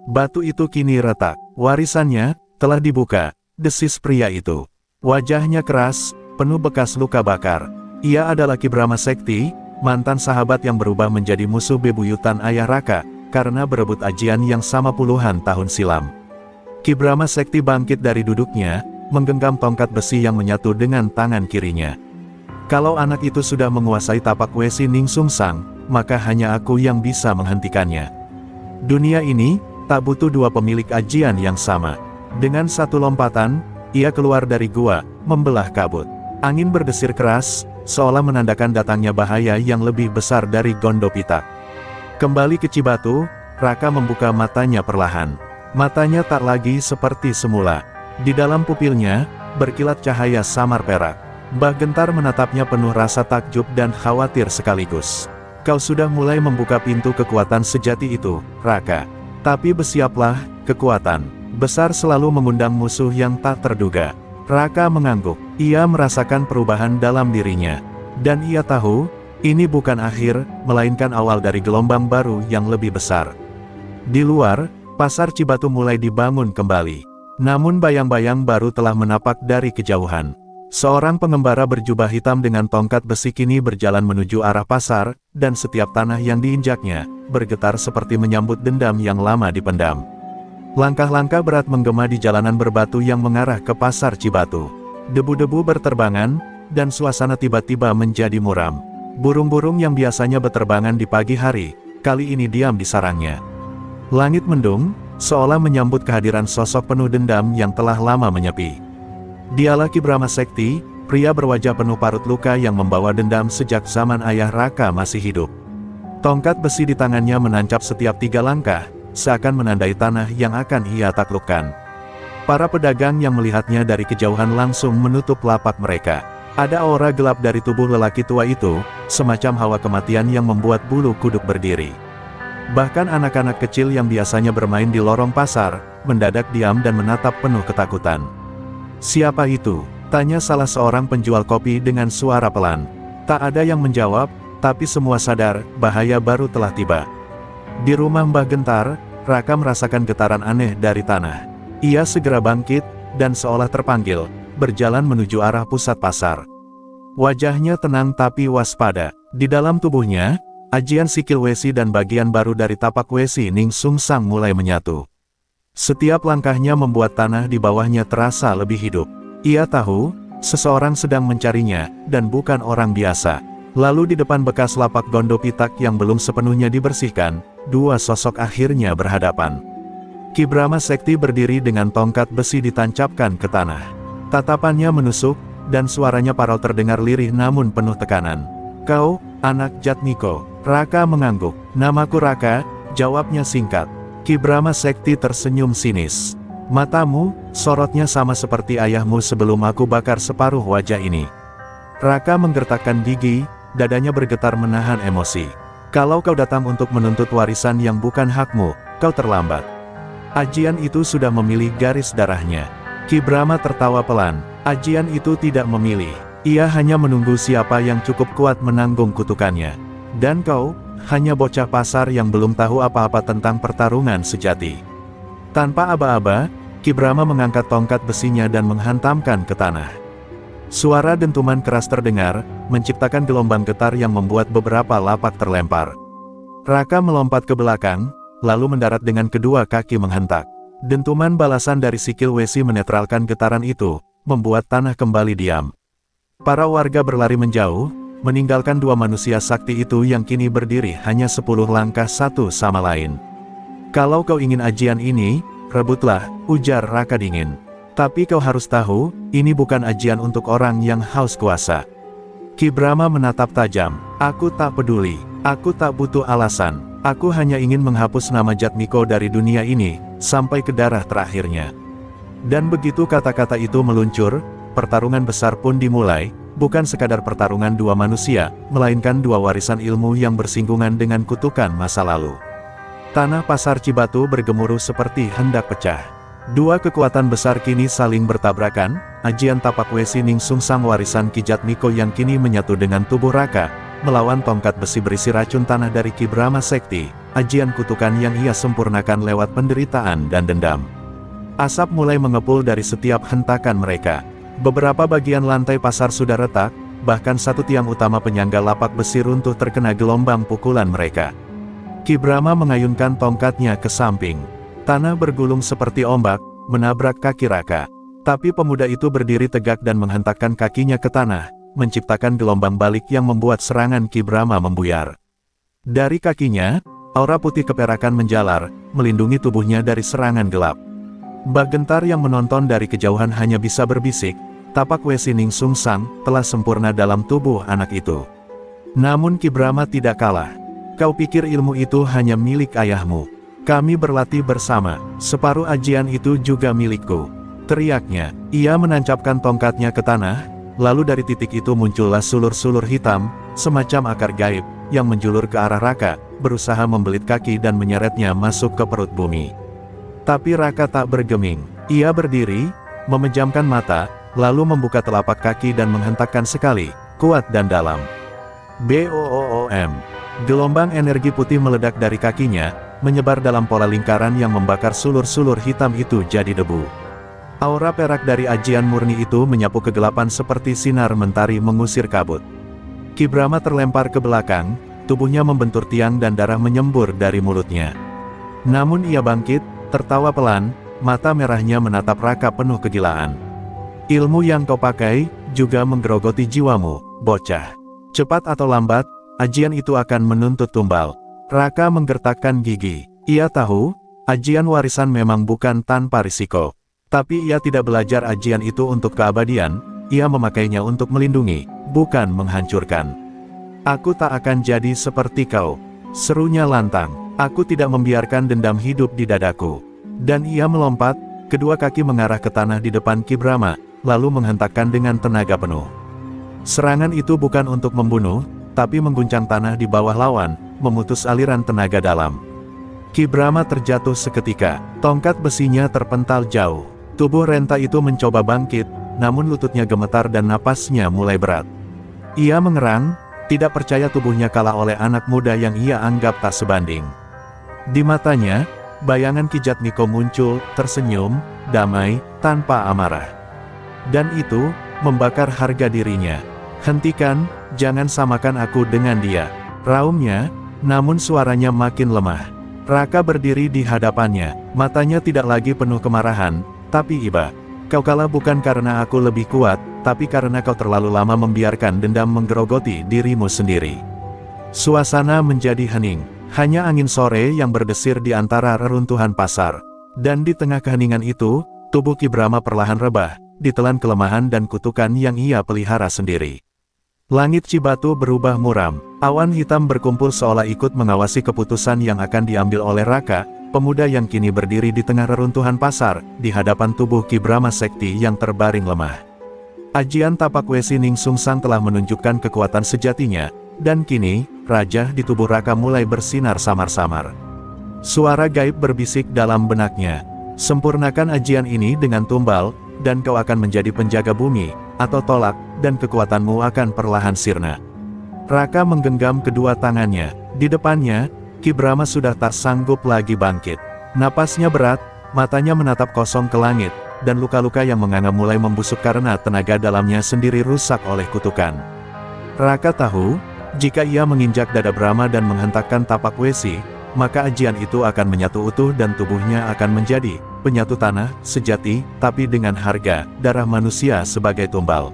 Speaker 1: Batu itu kini retak. Warisannya telah dibuka, desis pria itu. Wajahnya keras, penuh bekas luka bakar. Ia adalah Ki Brahma Sekti, mantan sahabat yang berubah menjadi musuh bebuyutan ayah Raka, karena berebut ajian yang sama puluhan tahun silam. Ki Brahma Sekti bangkit dari duduknya, menggenggam tongkat besi yang menyatu dengan tangan kirinya. Kalau anak itu sudah menguasai Tapak Wesi Ning Sung Sang, maka hanya aku yang bisa menghentikannya. Dunia ini, tak butuh dua pemilik ajian yang sama. Dengan satu lompatan, ia keluar dari gua, membelah kabut. Angin berdesir keras, seolah menandakan datangnya bahaya yang lebih besar dari Gondopitak. Kembali ke Cibatu, Raka membuka matanya perlahan. Matanya tak lagi seperti semula. Di dalam pupilnya, berkilat cahaya samar perak. Mbah Gentar menatapnya penuh rasa takjub dan khawatir sekaligus. Kau sudah mulai membuka pintu kekuatan sejati itu, Raka. Tapi bersiaplah, kekuatan besar selalu mengundang musuh yang tak terduga. Raka mengangguk. Ia merasakan perubahan dalam dirinya. Dan ia tahu, ini bukan akhir, melainkan awal dari gelombang baru yang lebih besar. Di luar, pasar Cibatu mulai dibangun kembali. Namun bayang-bayang baru telah menapak dari kejauhan. Seorang pengembara berjubah hitam dengan tongkat besi kini berjalan menuju arah pasar, dan setiap tanah yang diinjaknya, bergetar seperti menyambut dendam yang lama dipendam. Langkah-langkah berat menggema di jalanan berbatu yang mengarah ke pasar Cibatu. Debu-debu berterbangan, dan suasana tiba-tiba menjadi muram. Burung-burung yang biasanya berterbangan di pagi hari, kali ini diam di sarangnya. Langit mendung, seolah menyambut kehadiran sosok penuh dendam yang telah lama menyepi. Dialah Ki Brahma Sekti, pria berwajah penuh parut luka yang membawa dendam sejak zaman ayah Raka masih hidup. Tongkat besi di tangannya menancap setiap 3 langkah, seakan menandai tanah yang akan ia taklukkan. Para pedagang yang melihatnya dari kejauhan langsung menutup lapak mereka. Ada aura gelap dari tubuh lelaki tua itu, semacam hawa kematian yang membuat bulu kuduk berdiri. Bahkan anak-anak kecil yang biasanya bermain di lorong pasar, mendadak diam dan menatap penuh ketakutan. "Siapa itu?" tanya salah seorang penjual kopi dengan suara pelan. Tak ada yang menjawab, tapi semua sadar, bahaya baru telah tiba. Di rumah Mbah Gentar, Raka merasakan getaran aneh dari tanah. Ia segera bangkit, dan seolah terpanggil, berjalan menuju arah pusat pasar. Wajahnya tenang tapi waspada. Di dalam tubuhnya, ajian sikil Wesi dan bagian baru dari tapak Wesi Ning Sungsang mulai menyatu. Setiap langkahnya membuat tanah di bawahnya terasa lebih hidup. Ia tahu, seseorang sedang mencarinya, dan bukan orang biasa. Lalu di depan bekas lapak Gondopitak yang belum sepenuhnya dibersihkan, 2 sosok akhirnya berhadapan. Ki Brahma Sekti berdiri dengan tongkat besi ditancapkan ke tanah. Tatapannya menusuk, dan suaranya parau terdengar lirih namun penuh tekanan. "Kau, anak Jatmiko." Raka mengangguk. "Namaku Raka," jawabnya singkat. Ki Brahma Sekti tersenyum sinis. "Matamu," sorotnya sama seperti ayahmu sebelum aku bakar separuh wajah ini. Raka menggertakkan gigi, dadanya bergetar menahan emosi. "Kalau kau datang untuk menuntut warisan yang bukan hakmu, kau terlambat. Ajian itu sudah memilih garis darahnya." Ki Brahma tertawa pelan. "Ajian itu tidak memilih. Ia hanya menunggu siapa yang cukup kuat menanggung kutukannya. Dan kau, hanya bocah pasar yang belum tahu apa-apa tentang pertarungan sejati." Tanpa aba-aba, Ki Brahma mengangkat tongkat besinya dan menghantamkan ke tanah. Suara dentuman keras terdengar, menciptakan gelombang getar yang membuat beberapa lapak terlempar. Raka melompat ke belakang, lalu mendarat dengan kedua kaki menghentak. Dentuman balasan dari sikil Wesi menetralkan getaran itu, membuat tanah kembali diam. Para warga berlari menjauh, meninggalkan 2 manusia sakti itu yang kini berdiri hanya 10 langkah satu sama lain. "Kalau kau ingin ajian ini, rebutlah," ujar Raka dingin. "Tapi kau harus tahu, ini bukan ajian untuk orang yang haus kuasa." Ki Brahma menatap tajam. "Aku tak peduli. Aku tak butuh alasan. Aku hanya ingin menghapus nama Jatmiko dari dunia ini, sampai ke darah terakhirnya." Dan begitu kata-kata itu meluncur, pertarungan besar pun dimulai, bukan sekadar pertarungan 2 manusia, melainkan 2 warisan ilmu yang bersinggungan dengan kutukan masa lalu. Tanah pasar Cibatu bergemuruh seperti hendak pecah. 2 kekuatan besar kini saling bertabrakan, ajian tapak Wesi Ning Sungsang warisan Ki Jatmiko yang kini menyatu dengan tubuh Raka, melawan tongkat besi berisi racun tanah dari Ki Brahma Sekti, ajian kutukan yang ia sempurnakan lewat penderitaan dan dendam. Asap mulai mengepul dari setiap hentakan mereka. Beberapa bagian lantai pasar sudah retak, bahkan satu tiang utama penyangga lapak besi runtuh terkena gelombang pukulan mereka. Ki Brahma mengayunkan tongkatnya ke samping. Tanah bergulung seperti ombak, menabrak kaki Raka. Tapi pemuda itu berdiri tegak dan menghentakkan kakinya ke tanah, menciptakan gelombang balik yang membuat serangan Ki Brahma membuyar. Dari kakinya, aura putih keperakan menjalar, melindungi tubuhnya dari serangan gelap. Mbah Gentar yang menonton dari kejauhan hanya bisa berbisik, tapak Wesi Ning Sungsang telah sempurna dalam tubuh anak itu. Namun Ki Brahma tidak kalah. Kau pikir ilmu itu hanya milik ayahmu? Kami berlatih bersama, separuh ajian itu juga milikku. Teriaknya, ia menancapkan tongkatnya ke tanah, lalu dari titik itu muncullah sulur-sulur hitam, semacam akar gaib, yang menjulur ke arah Raka, berusaha membelit kaki dan menyeretnya masuk ke perut bumi. Tapi Raka tak bergeming. Ia berdiri, memejamkan mata, lalu membuka telapak kaki dan menghentakkan sekali, kuat dan dalam. BOOM. Gelombang energi putih meledak dari kakinya, menyebar dalam pola lingkaran yang membakar sulur-sulur hitam itu jadi debu. Aura perak dari ajian murni itu menyapu kegelapan seperti sinar mentari mengusir kabut. Ki Brahma terlempar ke belakang, tubuhnya membentur tiang dan darah menyembur dari mulutnya. Namun ia bangkit, tertawa pelan, mata merahnya menatap Raka penuh kegilaan. Ilmu yang kau pakai, juga menggerogoti jiwamu, bocah. Cepat atau lambat, ajian itu akan menuntut tumbal. Raka menggertakkan gigi. Ia tahu, ajian warisan memang bukan tanpa risiko. Tapi ia tidak belajar ajian itu untuk keabadian, ia memakainya untuk melindungi, bukan menghancurkan. Aku tak akan jadi seperti kau, serunya lantang. Aku tidak membiarkan dendam hidup di dadaku. Dan ia melompat, kedua kaki mengarah ke tanah di depan Ki Brahma, lalu menghentakkan dengan tenaga penuh. Serangan itu bukan untuk membunuh, tapi mengguncang tanah di bawah lawan, memutus aliran tenaga dalam. Ki Brahma terjatuh seketika, tongkat besinya terpental jauh. Tubuh renta itu mencoba bangkit, namun lututnya gemetar dan napasnya mulai berat. Ia mengerang, tidak percaya tubuhnya kalah oleh anak muda yang ia anggap tak sebanding. Di matanya, bayangan Ki Jatmiko muncul, tersenyum, damai, tanpa amarah. Dan itu, membakar harga dirinya. Hentikan, jangan samakan aku dengan dia, raungnya, namun suaranya makin lemah. Raka berdiri di hadapannya, matanya tidak lagi penuh kemarahan, tapi iba. Kau kalah bukan karena aku lebih kuat, tapi karena kau terlalu lama membiarkan dendam menggerogoti dirimu sendiri. Suasana menjadi hening, hanya angin sore yang berdesir di antara reruntuhan pasar. Dan di tengah keheningan itu, tubuh Ki Brahma perlahan rebah, ditelan kelemahan dan kutukan yang ia pelihara sendiri. Langit Cibatu berubah muram, awan hitam berkumpul seolah ikut mengawasi keputusan yang akan diambil oleh Raka, pemuda yang kini berdiri di tengah reruntuhan pasar, di hadapan tubuh Ki Brahma Sekti yang terbaring lemah. Ajian tapak Wesi Ning Sungsang telah menunjukkan kekuatan sejatinya, dan kini, raja di tubuh Raka mulai bersinar samar-samar. Suara gaib berbisik dalam benaknya, sempurnakan ajian ini dengan tumbal, dan kau akan menjadi penjaga bumi, atau tolak, dan kekuatanmu akan perlahan sirna. Raka menggenggam kedua tangannya, di depannya, Ki Brahma sudah tak sanggup lagi bangkit. Napasnya berat, matanya menatap kosong ke langit, dan luka-luka yang menganga mulai membusuk karena tenaga dalamnya sendiri rusak oleh kutukan. Raka tahu, jika ia menginjak dada Brahma dan menghentakkan tapak Wesi, maka ajian itu akan menyatu utuh dan tubuhnya akan menjadi penyatu tanah sejati, tapi dengan harga darah manusia sebagai tumbal.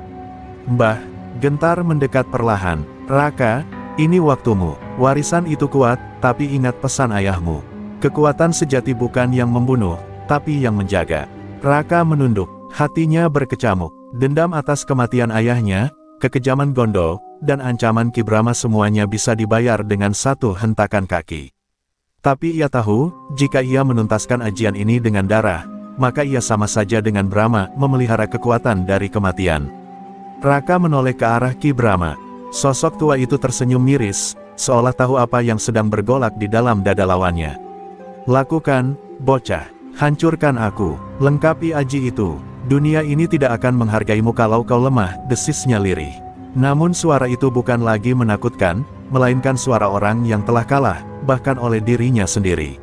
Speaker 1: Mbah, gentar mendekat perlahan. Raka, ini waktumu. Warisan itu kuat, tapi ingat pesan ayahmu. Kekuatan sejati bukan yang membunuh, tapi yang menjaga. Raka menunduk, hatinya berkecamuk. Dendam atas kematian ayahnya, kekejaman Gondo, dan ancaman Ki Brahma semuanya bisa dibayar dengan satu hentakan kaki. Tapi ia tahu, jika ia menuntaskan ajian ini dengan darah, maka ia sama saja dengan Brahma memelihara kekuatan dari kematian. Raka menoleh ke arah Ki Brahma. Sosok tua itu tersenyum miris, seolah tahu apa yang sedang bergolak di dalam dada lawannya. Lakukan, bocah, hancurkan aku, lengkapi aji itu. Dunia ini tidak akan menghargaimu kalau kau lemah, desisnya lirih. Namun suara itu bukan lagi menakutkan, melainkan suara orang yang telah kalah, bahkan oleh dirinya sendiri.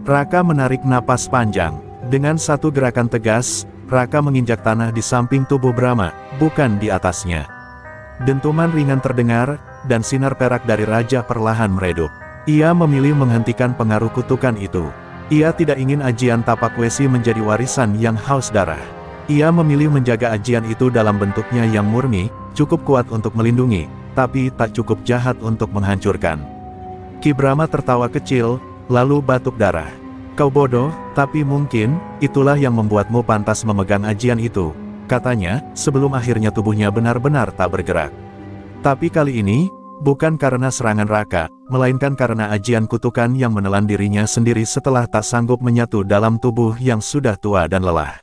Speaker 1: Raka menarik napas panjang. Dengan satu gerakan tegas, Raka menginjak tanah di samping tubuh Brahma, bukan di atasnya. Dentuman ringan terdengar, dan sinar perak dari raja perlahan meredup. Ia memilih menghentikan pengaruh kutukan itu. Ia tidak ingin ajian tapak Wesi menjadi warisan yang haus darah. Ia memilih menjaga ajian itu dalam bentuknya yang murni, cukup kuat untuk melindungi, tapi tak cukup jahat untuk menghancurkan. Ki Brahma tertawa kecil, lalu batuk darah. Kau bodoh, tapi mungkin, itulah yang membuatmu pantas memegang ajian itu. katanya, sebelum akhirnya tubuhnya benar-benar tak bergerak. Tapi kali ini, bukan karena serangan Raka, melainkan karena ajian kutukan yang menelan dirinya sendiri setelah tak sanggup menyatu dalam tubuh yang sudah tua dan lelah.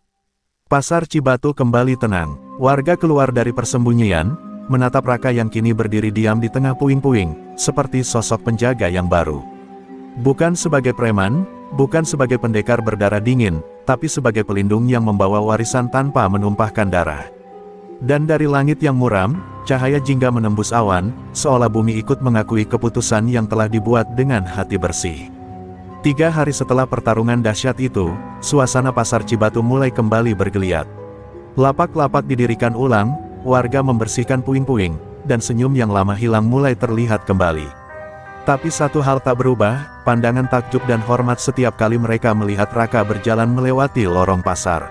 Speaker 1: Pasar Cibatu kembali tenang. Warga keluar dari persembunyian, menatap Raka yang kini berdiri diam di tengah puing-puing, seperti sosok penjaga yang baru. Bukan sebagai preman, bukan sebagai pendekar berdarah dingin, tapi sebagai pelindung yang membawa warisan tanpa menumpahkan darah. Dan dari langit yang muram, cahaya jingga menembus awan, seolah bumi ikut mengakui keputusan yang telah dibuat dengan hati bersih. 3 hari setelah pertarungan dahsyat itu, suasana pasar Cibatu mulai kembali bergeliat. Lapak-lapak didirikan ulang, warga membersihkan puing-puing, dan senyum yang lama hilang mulai terlihat kembali. Tapi satu hal tak berubah, pandangan takjub dan hormat setiap kali mereka melihat Raka berjalan melewati lorong pasar.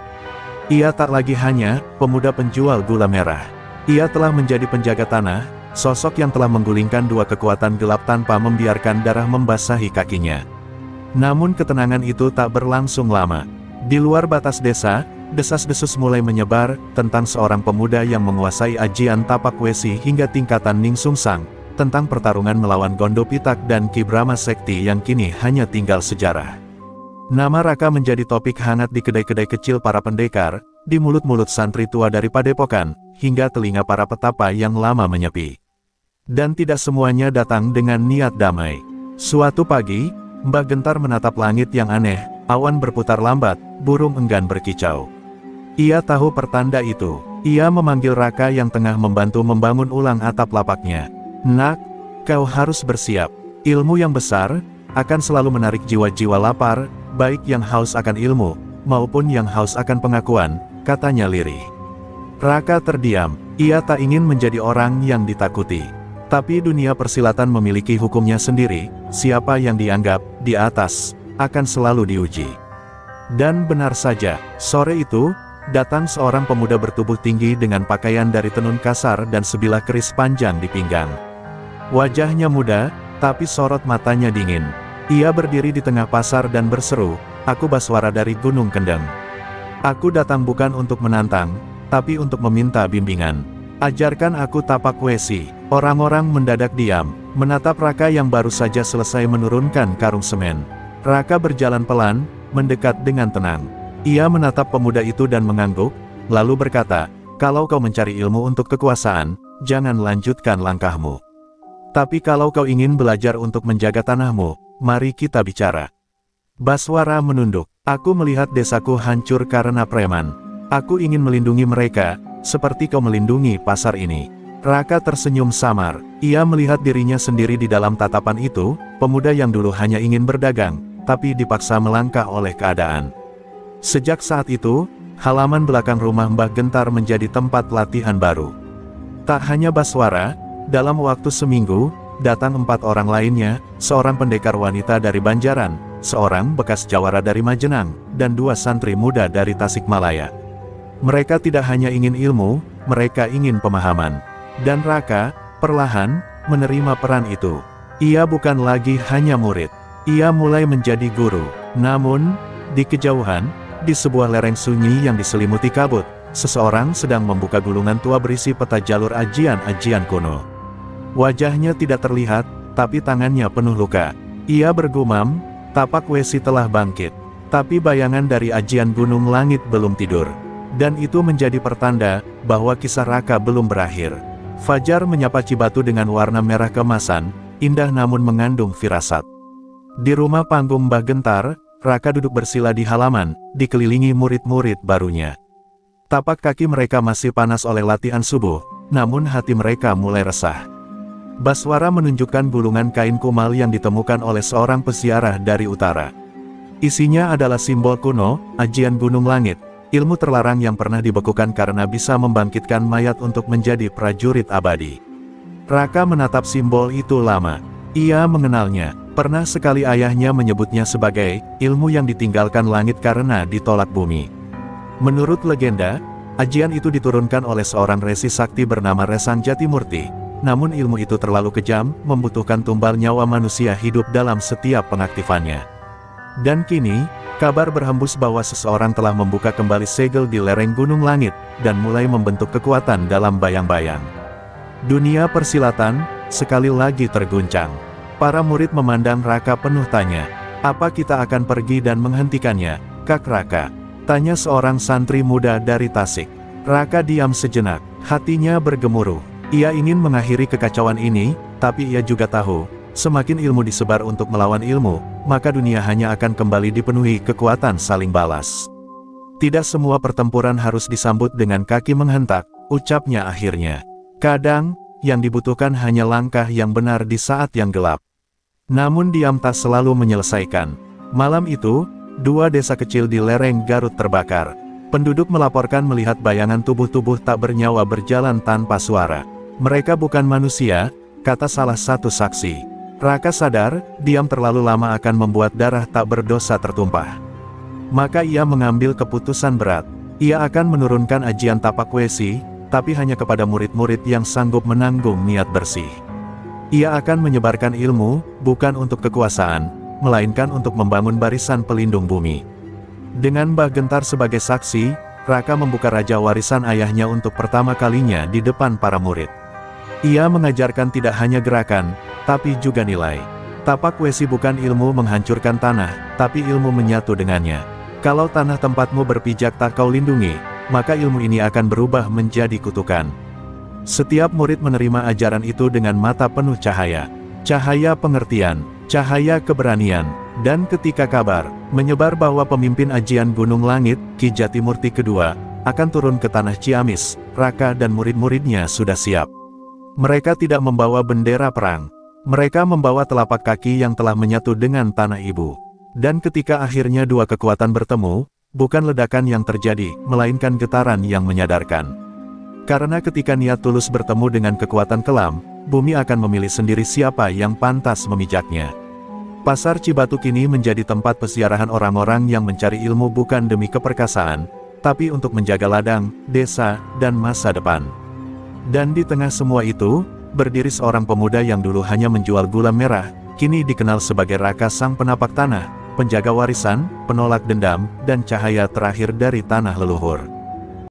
Speaker 1: Ia tak lagi hanya pemuda penjual gula merah. Ia telah menjadi penjaga tanah, sosok yang telah menggulingkan 2 kekuatan gelap tanpa membiarkan darah membasahi kakinya. Namun ketenangan itu tak berlangsung lama. Di luar batas desa, desas-desus mulai menyebar tentang seorang pemuda yang menguasai ajian tapak wesi hingga tingkatan Ning Sungsang, tentang pertarungan melawan Gondo Pitak dan Ki Brahma Sekti yang kini hanya tinggal sejarah. Nama Raka menjadi topik hangat di kedai-kedai kecil para pendekar, di mulut-mulut santri tua dari padepokan, hingga telinga para petapa yang lama menyepi. Dan tidak semuanya datang dengan niat damai. Suatu pagi, Mbah Gentar menatap langit yang aneh, awan berputar lambat, burung enggan berkicau. Ia tahu pertanda itu. Ia memanggil Raka yang tengah membantu membangun ulang atap lapaknya. "Nak, kau harus bersiap. Ilmu yang besar akan selalu menarik jiwa-jiwa lapar, baik yang haus akan ilmu, maupun yang haus akan pengakuan," katanya lirih. Raka terdiam. Ia tak ingin menjadi orang yang ditakuti. Tapi dunia persilatan memiliki hukumnya sendiri, siapa yang dianggap di atas, akan selalu diuji. Dan benar saja, sore itu, datang seorang pemuda bertubuh tinggi dengan pakaian dari tenun kasar dan sebilah keris panjang di pinggang. Wajahnya muda, tapi sorot matanya dingin. Ia berdiri di tengah pasar dan berseru, "Aku Baswara dari Gunung Kendeng. Aku datang bukan untuk menantang, tapi untuk meminta bimbingan. Ajarkan aku tapak wesi." Orang-orang mendadak diam, menatap Raka yang baru saja selesai menurunkan karung semen. Raka berjalan pelan, mendekat dengan tenang. Ia menatap pemuda itu dan mengangguk, lalu berkata, "Kalau kau mencari ilmu untuk kekuasaan, jangan lanjutkan langkahmu. Tapi kalau kau ingin belajar untuk menjaga tanahmu, mari kita bicara." Baswara menunduk. "Aku melihat desaku hancur karena preman. Aku ingin melindungi mereka, seperti kau melindungi pasar ini." Raka tersenyum samar. Ia melihat dirinya sendiri di dalam tatapan itu, pemuda yang dulu hanya ingin berdagang, tapi dipaksa melangkah oleh keadaan. Sejak saat itu, halaman belakang rumah Mbah Gentar menjadi tempat latihan baru. Tak hanya Baswara, dalam waktu seminggu, datang 4 orang lainnya, seorang pendekar wanita dari Banjaran, seorang bekas jawara dari Majenang, dan 2 santri muda dari Tasikmalaya. Mereka tidak hanya ingin ilmu, mereka ingin pemahaman. Dan Raka, perlahan, menerima peran itu. Ia bukan lagi hanya murid. Ia mulai menjadi guru. Namun, di kejauhan, di sebuah lereng sunyi yang diselimuti kabut, seseorang sedang membuka gulungan tua berisi peta jalur ajian-ajian kuno. Wajahnya tidak terlihat, tapi tangannya penuh luka. Ia bergumam, "Tapak wesi telah bangkit." Tapi bayangan dari ajian gunung langit belum tidur. Dan itu menjadi pertanda, bahwa kisah Raka belum berakhir. Fajar menyapa Cibatu dengan warna merah keemasan, indah namun mengandung firasat. Di rumah panggung Mbah Gentar, Raka duduk bersila di halaman, dikelilingi murid-murid barunya. Tapak kaki mereka masih panas oleh latihan subuh, namun hati mereka mulai resah. Baswara menunjukkan gulungan kain kumal yang ditemukan oleh seorang peziarah dari utara. Isinya adalah simbol kuno, ajian gunung langit, ilmu terlarang yang pernah dibekukan karena bisa membangkitkan mayat untuk menjadi prajurit abadi. Raka menatap simbol itu lama. Ia mengenalnya. Pernah sekali ayahnya menyebutnya sebagai ilmu yang ditinggalkan langit karena ditolak bumi. Menurut legenda, ajian itu diturunkan oleh seorang resi sakti bernama Resang Jatimurti. Namun ilmu itu terlalu kejam, membutuhkan tumbal nyawa manusia hidup dalam setiap pengaktifannya. Dan kini, kabar berhembus bahwa seseorang telah membuka kembali segel di lereng Gunung Langit, dan mulai membentuk kekuatan dalam bayang-bayang. Dunia persilatan, sekali lagi terguncang. Para murid memandang Raka penuh tanya. Apa kita akan pergi dan menghentikannya, Kak Raka? Tanya seorang santri muda dari Tasik. Raka diam sejenak, hatinya bergemuruh. Ia ingin mengakhiri kekacauan ini, tapi ia juga tahu, semakin ilmu disebar untuk melawan ilmu, maka dunia hanya akan kembali dipenuhi kekuatan saling balas. Tidak semua pertempuran harus disambut dengan kaki menghentak, ucapnya akhirnya. Kadang, yang dibutuhkan hanya langkah yang benar di saat yang gelap. Namun diam tak selalu menyelesaikan. Malam itu, dua desa kecil di lereng Garut terbakar. Penduduk melaporkan melihat bayangan tubuh-tubuh tak bernyawa berjalan tanpa suara. Mereka bukan manusia, kata salah satu saksi. Raka sadar, diam terlalu lama akan membuat darah tak berdosa tertumpah. Maka ia mengambil keputusan berat. Ia akan menurunkan ajian tapak wesi, tapi hanya kepada murid-murid yang sanggup menanggung niat bersih. Ia akan menyebarkan ilmu, bukan untuk kekuasaan, melainkan untuk membangun barisan pelindung bumi. Dengan Mbah Gentar sebagai saksi, Raka membuka raja warisan ayahnya untuk pertama kalinya di depan para murid. Ia mengajarkan tidak hanya gerakan, tapi juga nilai. Tapak wesi bukan ilmu menghancurkan tanah, tapi ilmu menyatu dengannya. Kalau tanah tempatmu berpijak tak kau lindungi, maka ilmu ini akan berubah menjadi kutukan. Setiap murid menerima ajaran itu dengan mata penuh cahaya. Cahaya pengertian, cahaya keberanian, dan ketika kabar menyebar bahwa pemimpin ajian Gunung Langit, Ki Jatimurti II, akan turun ke tanah Ciamis, Raka dan murid-muridnya sudah siap. Mereka tidak membawa bendera perang. Mereka membawa telapak kaki yang telah menyatu dengan tanah ibu. Dan ketika akhirnya dua kekuatan bertemu, bukan ledakan yang terjadi, melainkan getaran yang menyadarkan. Karena ketika niat tulus bertemu dengan kekuatan kelam, bumi akan memilih sendiri siapa yang pantas memijaknya. Pasar Cibatu kini menjadi tempat peziarahan orang-orang yang mencari ilmu bukan demi keperkasaan, tapi untuk menjaga ladang, desa, dan masa depan. Dan di tengah semua itu, berdiri seorang pemuda yang dulu hanya menjual gula merah, kini dikenal sebagai Raka sang penapak tanah, penjaga warisan, penolak dendam, dan cahaya terakhir dari tanah leluhur.